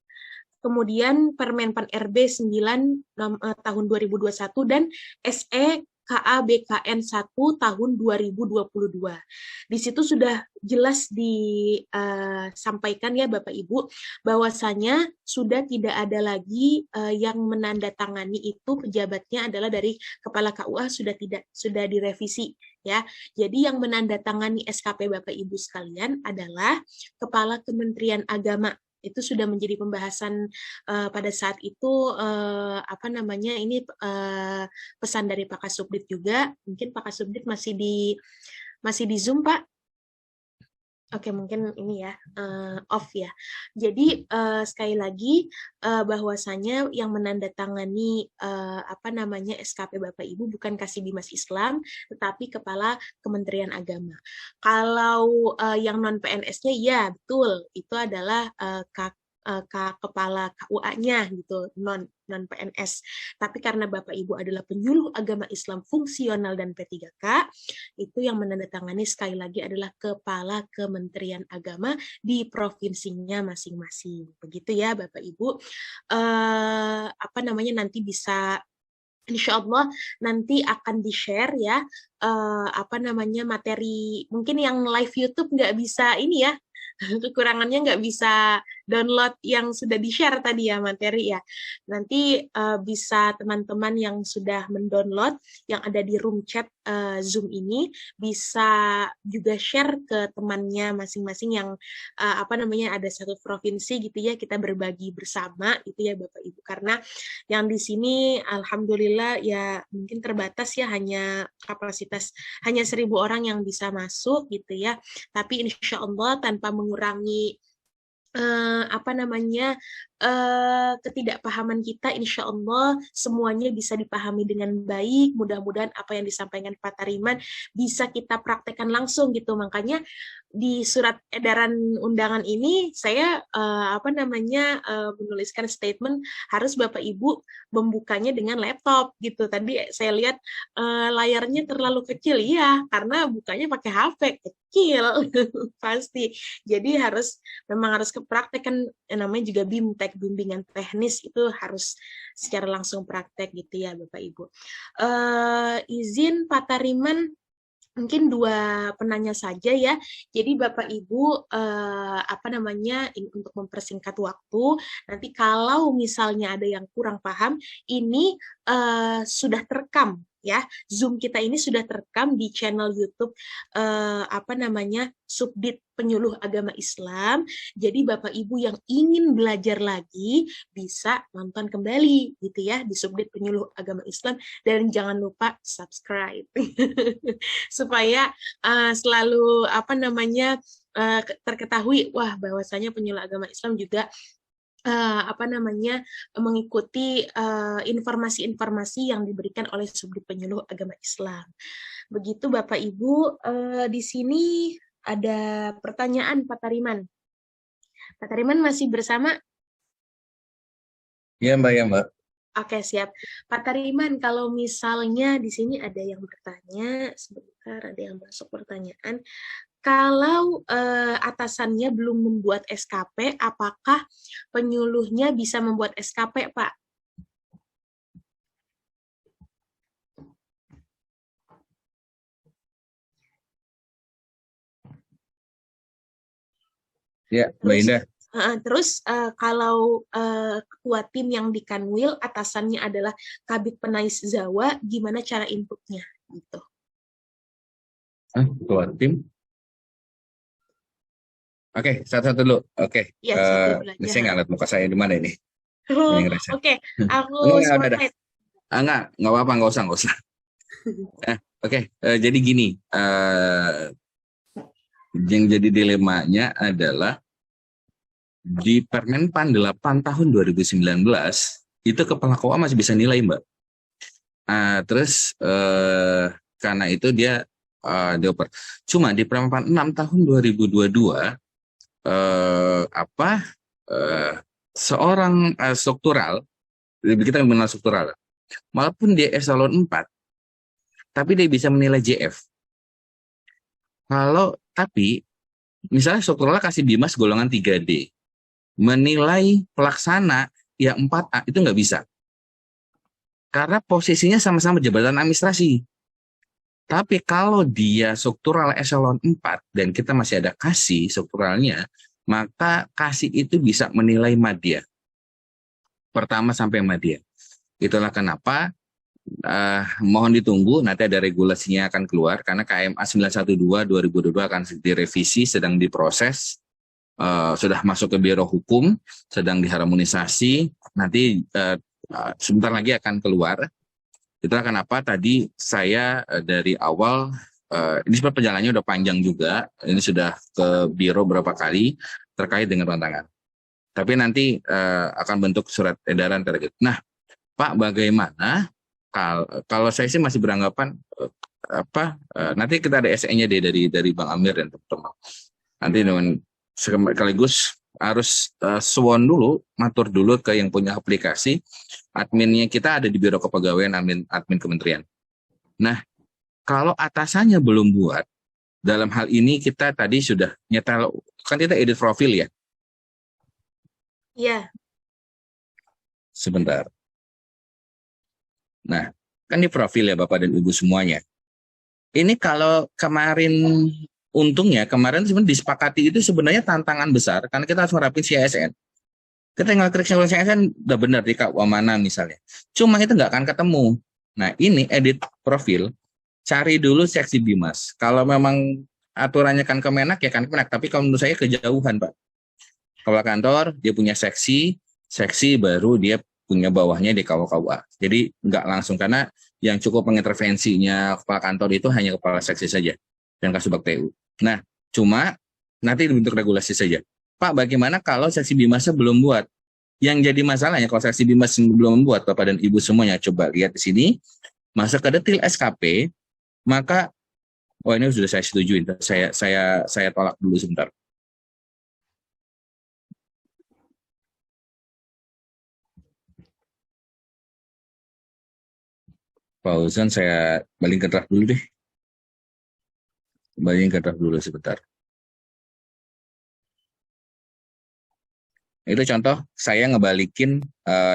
kemudian Permenpan RB 9 tahun 2021 dan SE KA BKN 1 tahun 2022. Di situ sudah jelas disampaikan ya Bapak Ibu bahwasanya sudah tidak ada lagi yang menandatangani itu pejabatnya adalah dari Kepala KUA, sudah direvisi ya. Jadi yang menandatangani SKP Bapak Ibu sekalian adalah Kepala Kementerian Agama. Itu sudah menjadi pembahasan pada saat itu, ini pesan dari Pak Kasubdit juga. Mungkin Pak Kasubdit masih di Zoom Pak. Oke, mungkin ini ya off ya. Jadi sekali lagi bahwasanya yang menandatangani SKP Bapak Ibu bukan Kasih Bimas Islam, tetapi Kepala Kementerian Agama. Kalau yang non PNS-nya ya betul, itu adalah Kepala KUA-nya gitu, non PNS. Tapi karena Bapak Ibu adalah penyuluh agama Islam fungsional dan P3K, itu yang menandatangani sekali lagi adalah Kepala Kementerian Agama di provinsinya masing-masing. Begitu ya Bapak Ibu. Nanti bisa, Insya Allah nanti akan di-share ya materi, mungkin yang live YouTube nggak bisa ini ya, kekurangannya nggak bisa download yang sudah di-share tadi ya materi ya. Nanti bisa teman-teman yang sudah mendownload yang ada di room chat Zoom ini bisa juga share ke temannya masing-masing yang ada satu provinsi gitu ya, kita berbagi bersama gitu ya Bapak Ibu, karena yang di sini alhamdulillah ya mungkin terbatas ya, hanya kapasitas hanya 1.000 orang yang bisa masuk gitu ya, tapi insya Allah tanpa mengurangi ketidakpahaman kita, insya Allah semuanya bisa dipahami dengan baik. Mudah-mudahan apa yang disampaikan Pak Tariman bisa kita praktekkan langsung gitu. Makanya di surat edaran undangan ini saya menuliskan statement harus Bapak Ibu membukanya dengan laptop gitu. Tadi saya lihat layarnya terlalu kecil ya, karena bukanya pakai HP kecil pasti. Jadi memang harus kepraktekan, namanya juga BIMTEK, bimbingan teknis, itu harus secara langsung praktek gitu ya Bapak Ibu. Izin Pak Tariman, mungkin 2 penanya saja ya. Jadi Bapak Ibu untuk mempersingkat waktu, nanti kalau misalnya ada yang kurang paham, ini sudah terekam ya. Zoom kita ini sudah terekam di channel YouTube Subdit Penyuluh Agama Islam. Jadi Bapak Ibu yang ingin belajar lagi bisa nonton kembali gitu ya di Subdit Penyuluh Agama Islam, dan jangan lupa subscribe supaya selalu terketahui bahwasanya penyuluh agama Islam juga mengikuti informasi-informasi yang diberikan oleh Subdit Penyuluh Agama Islam. Begitu Bapak Ibu. Di sini ada pertanyaan Pak Tariman. Pak Tariman masih bersama? Ya Mbak, ya Mbak. Oke, siap. Pak Tariman, kalau misalnya di sini ada yang bertanya, sebentar ada yang masuk pertanyaan. Kalau atasannya belum membuat SKP, apakah penyuluhnya bisa membuat SKP, Pak? Ya, Mbak Indah. Terus kalau ketua tim yang di Kanwil atasannya adalah Kabid Penais Zawa, gimana cara inputnya? Gitu. Ketua tim? Oke, satu-satu dulu. Oke. Ya, ini saya nggak lihat muka saya di mana ini. Oke, aku enggak apa-apa, nggak usah. Oke, jadi gini, yang jadi dilemanya adalah di Permenpan 8 tahun 2019 itu kepala KUA masih bisa nilai, Mbak. Terus karena itu dia dioper. Cuma di Permenpan 6 tahun 2022 seorang struktural, kita mengenal struktural, walaupun dia eselon 4, tapi dia bisa menilai JF. Tapi misalnya struktural kasih BIMAS golongan 3D, menilai pelaksana yang 4A itu nggak bisa. Karena posisinya sama-sama jabatan administrasi. Tapi kalau dia struktural eselon 4 dan kita masih ada kasih strukturalnya, maka kasih itu bisa menilai madya. Pertama sampai madya. Itulah kenapa mohon ditunggu, nanti ada regulasinya akan keluar, karena KMA 912 2022 akan direvisi, sedang diproses, sudah masuk ke Biro Hukum, sedang diharmonisasi, nanti sebentar lagi akan keluar. Itulah kenapa tadi saya dari awal, ini sebenarnya perjalanannya udah panjang juga, ini sudah ke Biro berapa kali terkait dengan tantangan. Tapi nanti akan bentuk surat edaran terkait. Nah, Pak, bagaimana kalau saya sih masih beranggapan nanti kita ada SE-nya dari Bang Amir dan teman-teman. Nanti dengan sekaligus harus suwon dulu, matur dulu ke yang punya aplikasi. Adminnya kita ada di Biro Kepegawaian, admin kementerian. Nah, kalau atasannya belum buat, dalam hal ini kita tadi sudah nyetel, kan kita edit profil ya? Iya. Sebentar. Nah, kan di profil ya Bapak dan Ibu semuanya. Ini kalau kemarin untungnya kemarin sebenarnya disepakati itu sebenarnya tantangan besar karena kita harus nerapin CSN. Kita tinggal klik CSN udah benar di KUA mana misalnya. Cuma itu nggak akan ketemu. Nah ini edit profil, cari dulu seksi Bimas. Kalau memang aturannya kan Kemenak ya kan Kemenak. Tapi kalau menurut saya kejauhan Pak. Kepala kantor dia punya seksi baru dia punya bawahnya di KUA. Jadi nggak langsung karena yang cukup mengintervensinya kepala kantor itu hanya kepala seksi saja dan Kasubag TU. Nah, cuma nanti dibentuk regulasi saja. Pak, bagaimana kalau seksi Bimasnya belum buat? Yang jadi masalahnya kalau seksi Bimas belum membuat, Bapak dan Ibu semuanya coba lihat di sini, masuk ke detail SKP, maka ini sudah saya setujuin. Saya tolak dulu sebentar. Fauzan, saya balik ke draft dulu deh. Balik ke draft dulu sebentar. Itu contoh saya ngebalikin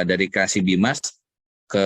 dari Kasih Bimas ke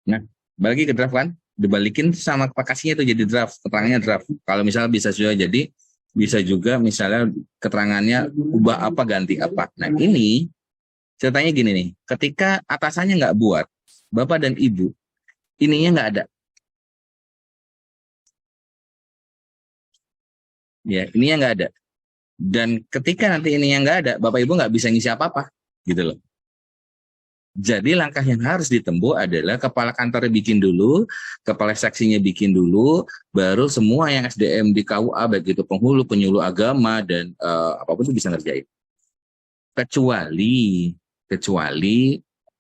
Nah, balik ke draft kan, dibalikin sama pakasinya itu jadi draft, keterangannya draft. Kalau misalnya bisa juga jadi, bisa juga misalnya keterangannya ubah apa, ganti apa. Nah ini ceritanya gini nih, ketika atasannya nggak buat, Bapak dan Ibu, ininya nggak ada. Ya, ininya nggak ada. Dan ketika nanti ininya nggak ada, Bapak Ibu nggak bisa ngisi apa-apa, gitu loh. Jadi langkah yang harus ditempuh adalah kepala kantornya bikin dulu, kepala seksinya bikin dulu, baru semua yang SDM di KUA, baik itu penghulu, penyuluh agama, dan apapun itu bisa ngerjain. Kecuali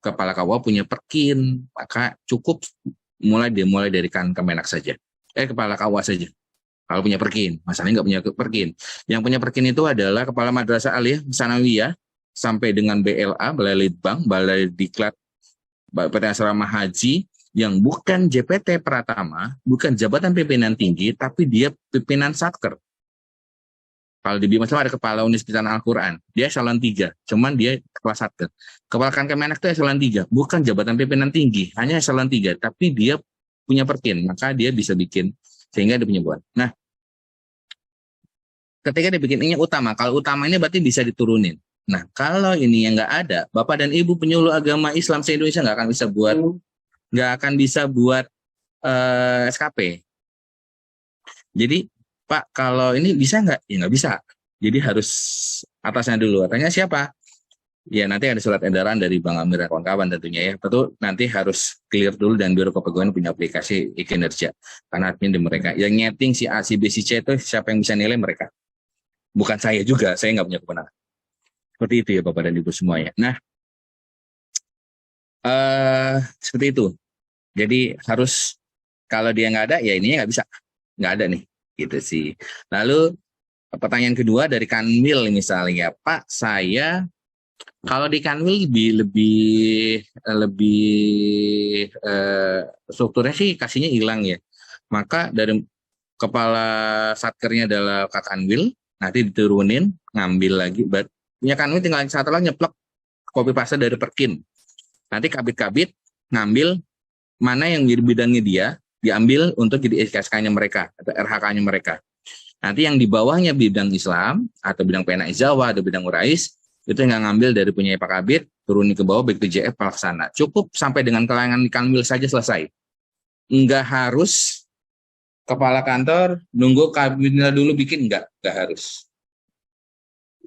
kepala KUA punya perkin, maka cukup mulai dari Kemenak saja. Kepala KUA saja. Kalau punya perkin, masalahnya nggak punya perkin. Yang punya perkin itu adalah kepala madrasah aliyah sanawiyah, sampai dengan BLA, Balai Litbang, Balai Diklat, PT Asrama Haji, yang bukan JPT Pratama, bukan jabatan pimpinan tinggi, tapi dia pimpinan Satker. Kalau di Bimas ada kepala unit pimpinan Al-Quran, dia eselon 3, cuman dia kepala Satker. Kepala Kemenak itu eselon 3, bukan jabatan pimpinan tinggi, hanya eselon 3, tapi dia punya perkin, maka dia bisa bikin, sehingga dia punya buat. Nah, ketika dia bikin ini utama, kalau utama ini berarti bisa diturunin. Nah, kalau ini yang nggak ada, Bapak dan Ibu penyuluh agama Islam se-Indonesia nggak akan bisa buat SKP. Jadi, Pak, kalau ini bisa nggak? Ya nggak bisa. Jadi harus atasnya dulu. Atasnya siapa? Ya nanti ada surat edaran dari Bang Amir dan kawan-kawan tentunya ya. Tentu nanti harus clear dulu dan Biro Kepegawaian punya aplikasi kinerja. Karena admin di mereka. Yang nyeting si A, si B, si C itu siapa yang bisa nilai mereka. Bukan saya juga, saya nggak punya kewenangan. Seperti itu ya Bapak dan Ibu semuanya. Nah, seperti itu. Jadi harus, kalau dia nggak ada, ya ininya nggak bisa. Nggak ada nih, gitu sih. Lalu pertanyaan kedua dari Kanwil misalnya, Pak, saya kalau di Kanwil lebih strukturnya sih kasihnya hilang ya. Maka dari kepala satkernya adalah Kak Kanwil, nanti diturunin, ngambil lagi. Punya Kanwil tinggal satu lagi nyeplok copy paste dari perkin. Nanti kabit-kabit ngambil mana yang menjadi bidangnya dia, diambil untuk jadi SKSK-nya mereka atau RHK-nya mereka. Nanti yang di bawahnya bidang Islam atau bidang PNAI Jawa atau bidang Urais itu yang ngambil dari punya Pak Kabit, turunin ke bawah baik itu JF pelaksana. Cukup sampai dengan kelangan di Kanwil saja selesai. Enggak harus kepala kantor nunggu kabinetnya dulu bikin, enggak harus.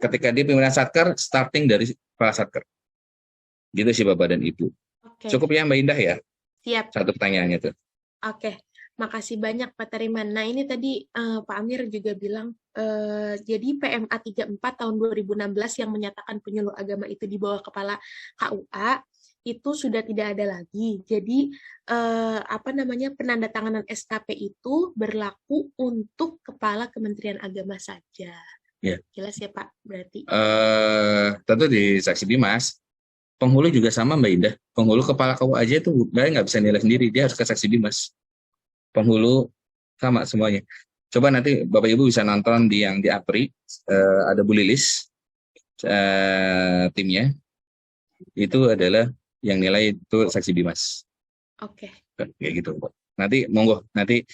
Ketika dia pimpinan Satker, starting dari kepala Satker. Gitu sih Bapak dan Ibu. Oke. Cukup ya Mbak Indah ya? Siap. Satu pertanyaannya tuh. Oke, makasih banyak Pak Tariman. Nah ini tadi Pak Amir juga bilang, jadi PMA 34 tahun 2016 yang menyatakan penyuluh agama itu di bawah kepala KUA, itu sudah tidak ada lagi. Jadi penandatanganan SKP itu berlaku untuk kepala Kementerian Agama saja. Ya. Jelas ya Pak, berarti. Tentu di Saksi Bimas. Penghulu juga sama Mbak Indah. Penghulu kepala KU aja itu nggak bisa nilai sendiri, dia harus ke Saksi Bimas. Penghulu sama semuanya. Coba nanti Bapak Ibu bisa nonton yang di APRI, ada Bu Lilis, timnya. Itu adalah yang nilai itu Saksi Bimas. Oke. Kayak gitu. Nanti monggo, nanti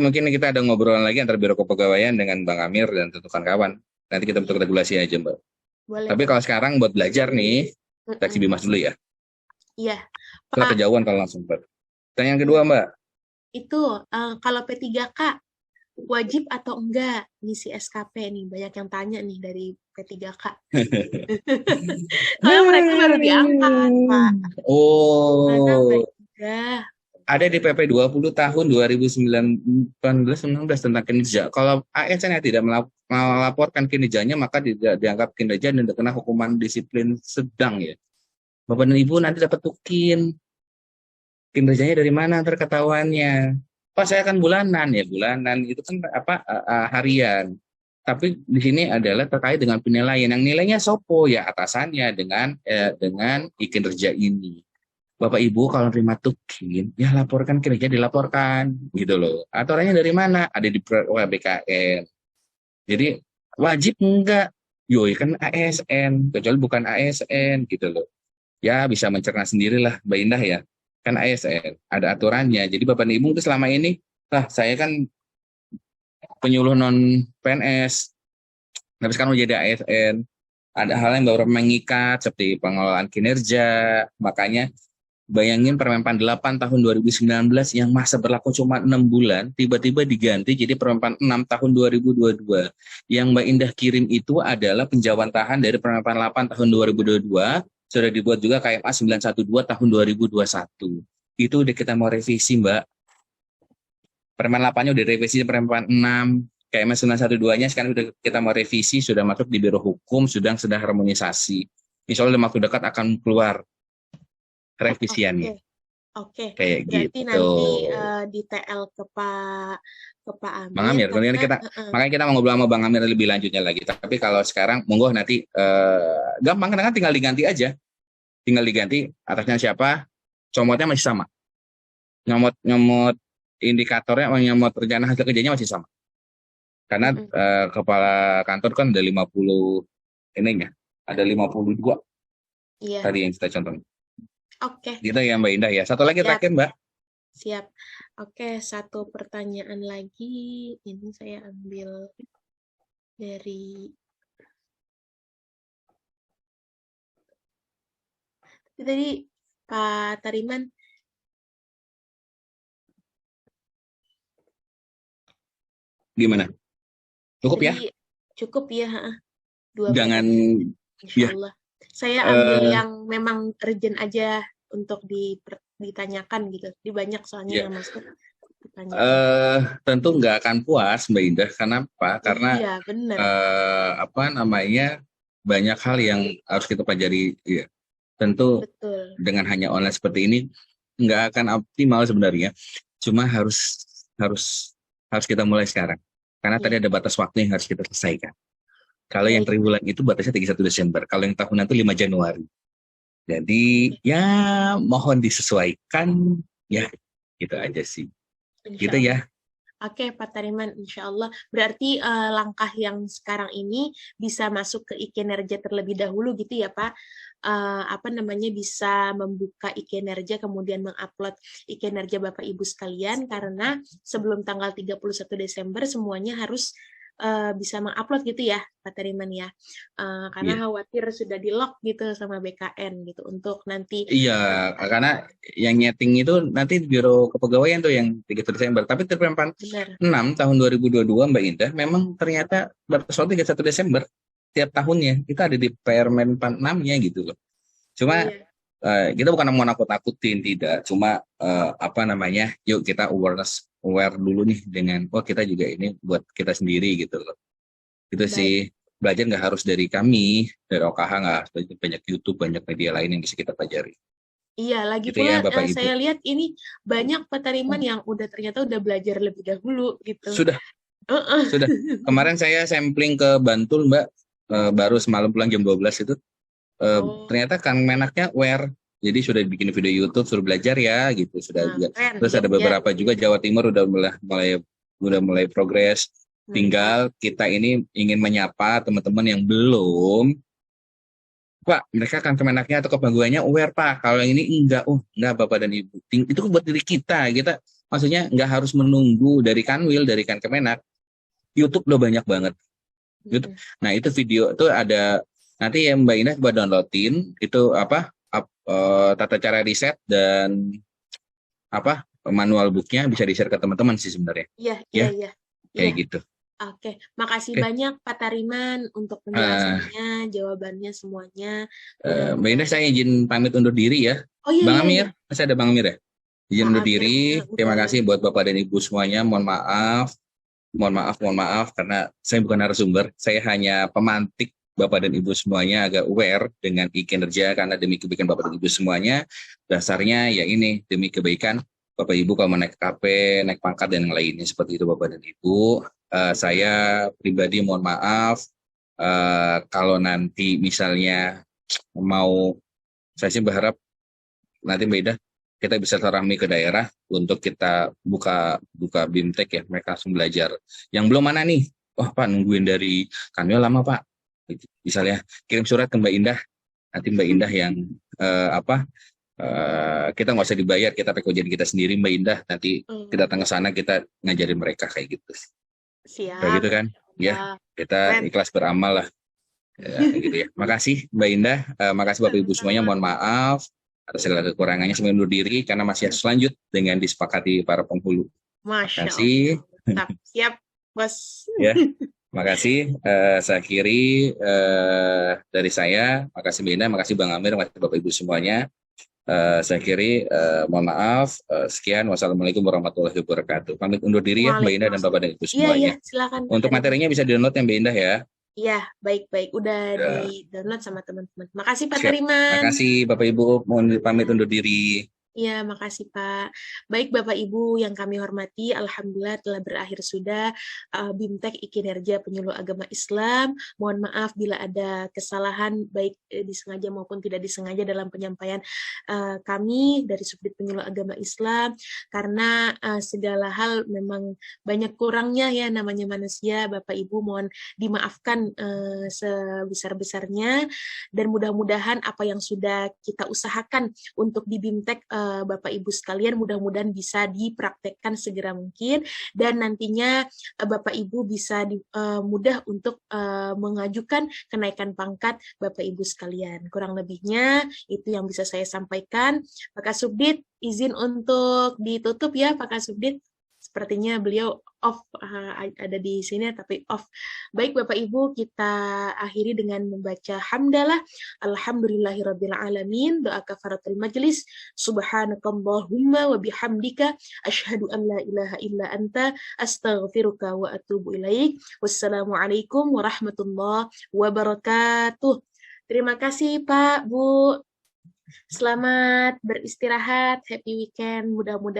mungkin kita ada ngobrolan lagi antara Biro Kepegawaian dengan Bang Amir dan tentukan kawan. Nanti kita bentuk regulasi aja Mbak. Boleh. Tapi kalau sekarang buat belajar nih, Saksi Bimas dulu ya. Iya. Kita Pak, kejauhan kalau langsung Mbak. Pertanyaan kedua Mbak. itu kalau P3K wajib atau enggak ngisi SKP nih? Banyak yang tanya nih dari P3K. Soalnya mereka baru diangkat, Pak. Mana Oh, Mbak Indah? ada di PP 20 tahun 2019 tentang kinerja. Kalau ASN yang tidak melaporkan kinerjanya, maka tidak dianggap kinerja dan terkena hukuman disiplin sedang ya. Bapak dan Ibu nanti dapat tukin. Kinerjanya dari mana ntar ketahuannya. Pak saya kan bulanan ya, bulanan itu kan harian. Tapi di sini adalah terkait dengan penilaian. Yang nilainya sopo ya atasannya dengan kinerja ini. Bapak Ibu kalau terima tukin, ya laporkan kinerja dilaporkan gitu loh. Aturannya dari mana? Ada di BKN. Jadi wajib enggak? Yoi kan ASN, kecuali bukan ASN gitu loh. Ya bisa mencerna sendirilah Mbak Indah ya. Kan ASN, ada aturannya. Jadi Bapak dan Ibu itu selama ini, saya kan penyuluh non PNS, tapi sekarang menjadi ASN. Ada hal yang baru mengikat seperti pengelolaan kinerja, makanya bayangin Permenpan 8 tahun 2019 yang masa berlaku cuma 6 bulan, tiba-tiba diganti jadi Permenpan 6 tahun 2022. Yang Mbak Indah kirim itu adalah penjawantahan dari Permenpan 8 tahun 2022, sudah dibuat juga KMA 912 tahun 2021. Itu udah kita mau revisi Mbak. Permen 8-nya udah revisi Permen 6, KMA 912-nya sekarang udah kita mau revisi, sudah masuk di Biro Hukum, sedang harmonisasi. Insya Allah dalam waktu dekat akan keluar revisiannya. Oke. Kayak berarti gitu. Nanti di TL ke Pak Amir. Bang Amir, makanya kita mau ngobrol sama Bang Amir lebih lanjutnya lagi. Tapi kalau sekarang, monggo nanti gampang, karena tinggal diganti aja. Tinggal diganti atasnya siapa, comotnya masih sama. Nyomot indikatornya, nyomot rencana hasil kerjanya masih sama. Karena kepala kantor kan ada 50 ininya, ada 52. Iya. Tadi yang kita contohin. Oke. Gitu ya Mbak Indah ya. Satu lagi terakhir Mbak. Siap. Oke, satu pertanyaan lagi. Ini saya ambil dari tadi Pak Tariman. Gimana? Cukup ya? Cukup ya. Jangan Insyaallah. Saya ambil yang memang urgent aja untuk ditanyakan gitu. Di banyak soalnya yang masuk. Tentu nggak akan puas Mbak Indah. Kenapa? Karena iya, benar. Banyak hal yang harus kita pelajari. Ya. Tentu betul. Dengan hanya online seperti ini nggak akan optimal sebenarnya. Cuma harus kita mulai sekarang. Karena tadi ada batas waktu yang harus kita selesaikan. Kalau yang triwulan itu batasnya 31 Desember. Kalau yang tahunan itu 5 Januari. Jadi ya mohon disesuaikan ya, gitu aja sih. Gitu ya. Oke Pak Tariman, insya Allah. Berarti langkah yang sekarang ini bisa masuk ke e-kinerja terlebih dahulu gitu ya Pak. Bisa membuka e-kinerja kemudian mengupload e-kinerja Bapak Ibu sekalian, karena sebelum tanggal 31 Desember semuanya harus bisa mengupload gitu ya Pak Tariman ya, karena khawatir sudah di-lock gitu sama BKN gitu untuk nanti. Iya, karena yang nyeting itu nanti Biro Kepegawaian tuh yang 31 Desember, tapi Permenpan 6 tahun 2022 Mbak Indah memang ternyata batas waktu 31 Desember tiap tahunnya, kita ada di Permenpan 6-nya gitu loh. Cuma kita bukan mau nakut-nakutin, tidak, cuma yuk kita aware dulu nih dengan kita juga ini buat kita sendiri gitu loh. Itu sih, belajar nggak harus dari kami, dari OKH, nggak harus banyak YouTube, banyak media lain yang bisa kita pelajari. Iya, lagi gitu pula ya, saya lihat ini banyak Pak Tariman yang ternyata udah belajar lebih dahulu gitu. Sudah. Sudah. Kemarin saya sampling ke Bantul, Mbak. Baru semalam pulang jam 12 itu. Ternyata Kang Menaknya aware. Jadi sudah bikin video YouTube, suruh belajar ya, gitu. Sudah juga. Keren, Terus ada Jogja. beberapa juga Jawa Timur udah mulai progres. Tinggal kita ini ingin menyapa teman-teman yang belum. Pak, mereka kan Kemenaknya atau kebaguannya aware, Pak. Kalau yang ini enggak, enggak Bapak dan Ibu. Itu buat diri kita. Kita maksudnya enggak harus menunggu dari Kanwil, dari Kan Kemenak. YouTube udah banyak banget. YouTube. Nah, itu video itu ada nanti yang Mbak Indah coba downloadin itu tata cara riset dan manual booknya bisa di-share ke teman-teman sih sebenarnya. Iya. Kayak gitu. Oke, makasih banyak Pak Tariman untuk penjelasannya, jawabannya semuanya. Mbak Indah, saya izin pamit undur diri ya. Oh iya, Bang iya, Amir, iya. masih ada Bang Amir ya? Izin undur Maaf ya, diri. Terima kasih buat Bapak dan Ibu semuanya. Mohon maaf karena saya bukan narasumber. Saya hanya pemantik Bapak dan Ibu semuanya agak aware dengan kinerja karena demi kebaikan Bapak dan Ibu semuanya. Dasarnya ya ini demi kebaikan Bapak Ibu kalau mau naik KP, naik pangkat dan yang lainnya seperti itu Bapak dan Ibu. Saya pribadi mohon maaf kalau nanti misalnya saya sih berharap nanti Mbak Ida kita bisa silaturahmi ke daerah untuk kita buka BIMTEK ya, mereka langsung belajar. Yang belum mana nih? Pak nungguin dari Kanwil lama Pak. Misalnya kirim surat ke Mbak Indah, nanti Mbak Indah yang kita nggak usah dibayar, kita pakai ujian kita sendiri Mbak Indah, nanti kita datang ke sana kita ngajarin mereka kayak gitu. Siap. Kayak gitu kan? Ya, kita ikhlas beramal lah. Gitu ya. Makasih Mbak Indah, makasih Bapak Ibu semuanya, mohon maaf atas segala kekurangannya, saya undur diri karena masih harus lanjut dengan disepakati para penghulu. Masya Allah. Siap, Bos. Ya, makasih. Saya akhiri dari saya. Makasih Mbak Indah, makasih Bang Amir, makasih Bapak Ibu semuanya. Saya akhiri, mohon maaf. Sekian, wassalamualaikum warahmatullahi wabarakatuh. Pamit undur diri ya Mbak Indah dan Bapak dan Ibu semuanya. Iya, silakan. Untuk materinya bisa di-download ya Mbak Indah ya. Iya, baik. Udah di-download sama teman-teman. Makasih Pak Tariman. Makasih Bapak Ibu, mohon pamit undur diri. Iya, makasih Pak. Baik Bapak Ibu yang kami hormati, alhamdulillah telah berakhir sudah BIMTEK Kinerja Penyuluh Agama Islam. Mohon maaf bila ada kesalahan baik disengaja maupun tidak disengaja dalam penyampaian kami dari Subdit Penyuluh Agama Islam, karena segala hal memang banyak kurangnya ya, namanya manusia. Bapak Ibu mohon dimaafkan sebesar-besarnya, dan mudah-mudahan apa yang sudah kita usahakan untuk di BIMTEK Bapak Ibu sekalian mudah-mudahan bisa dipraktekkan segera mungkin, dan nantinya Bapak Ibu bisa mudah untuk mengajukan kenaikan pangkat Bapak Ibu sekalian. Kurang lebihnya itu yang bisa saya sampaikan. Pak Subdit izin untuk ditutup ya Pak Subdit. Sepertinya beliau off, ada di sini tapi off. Baik Bapak Ibu, kita akhiri dengan membaca hamdalah. Alhamdulillahirabbil alamin. Doa kafaratul majlis. Subhanakallahumma wa bihamdika asyhadu an la ilaha illa anta astaghfiruka wa atubu ilaik. Wassalamualaikum warahmatullahi wabarakatuh. Terima kasih Pak, Bu. Selamat beristirahat. Happy weekend. Mudah-mudahan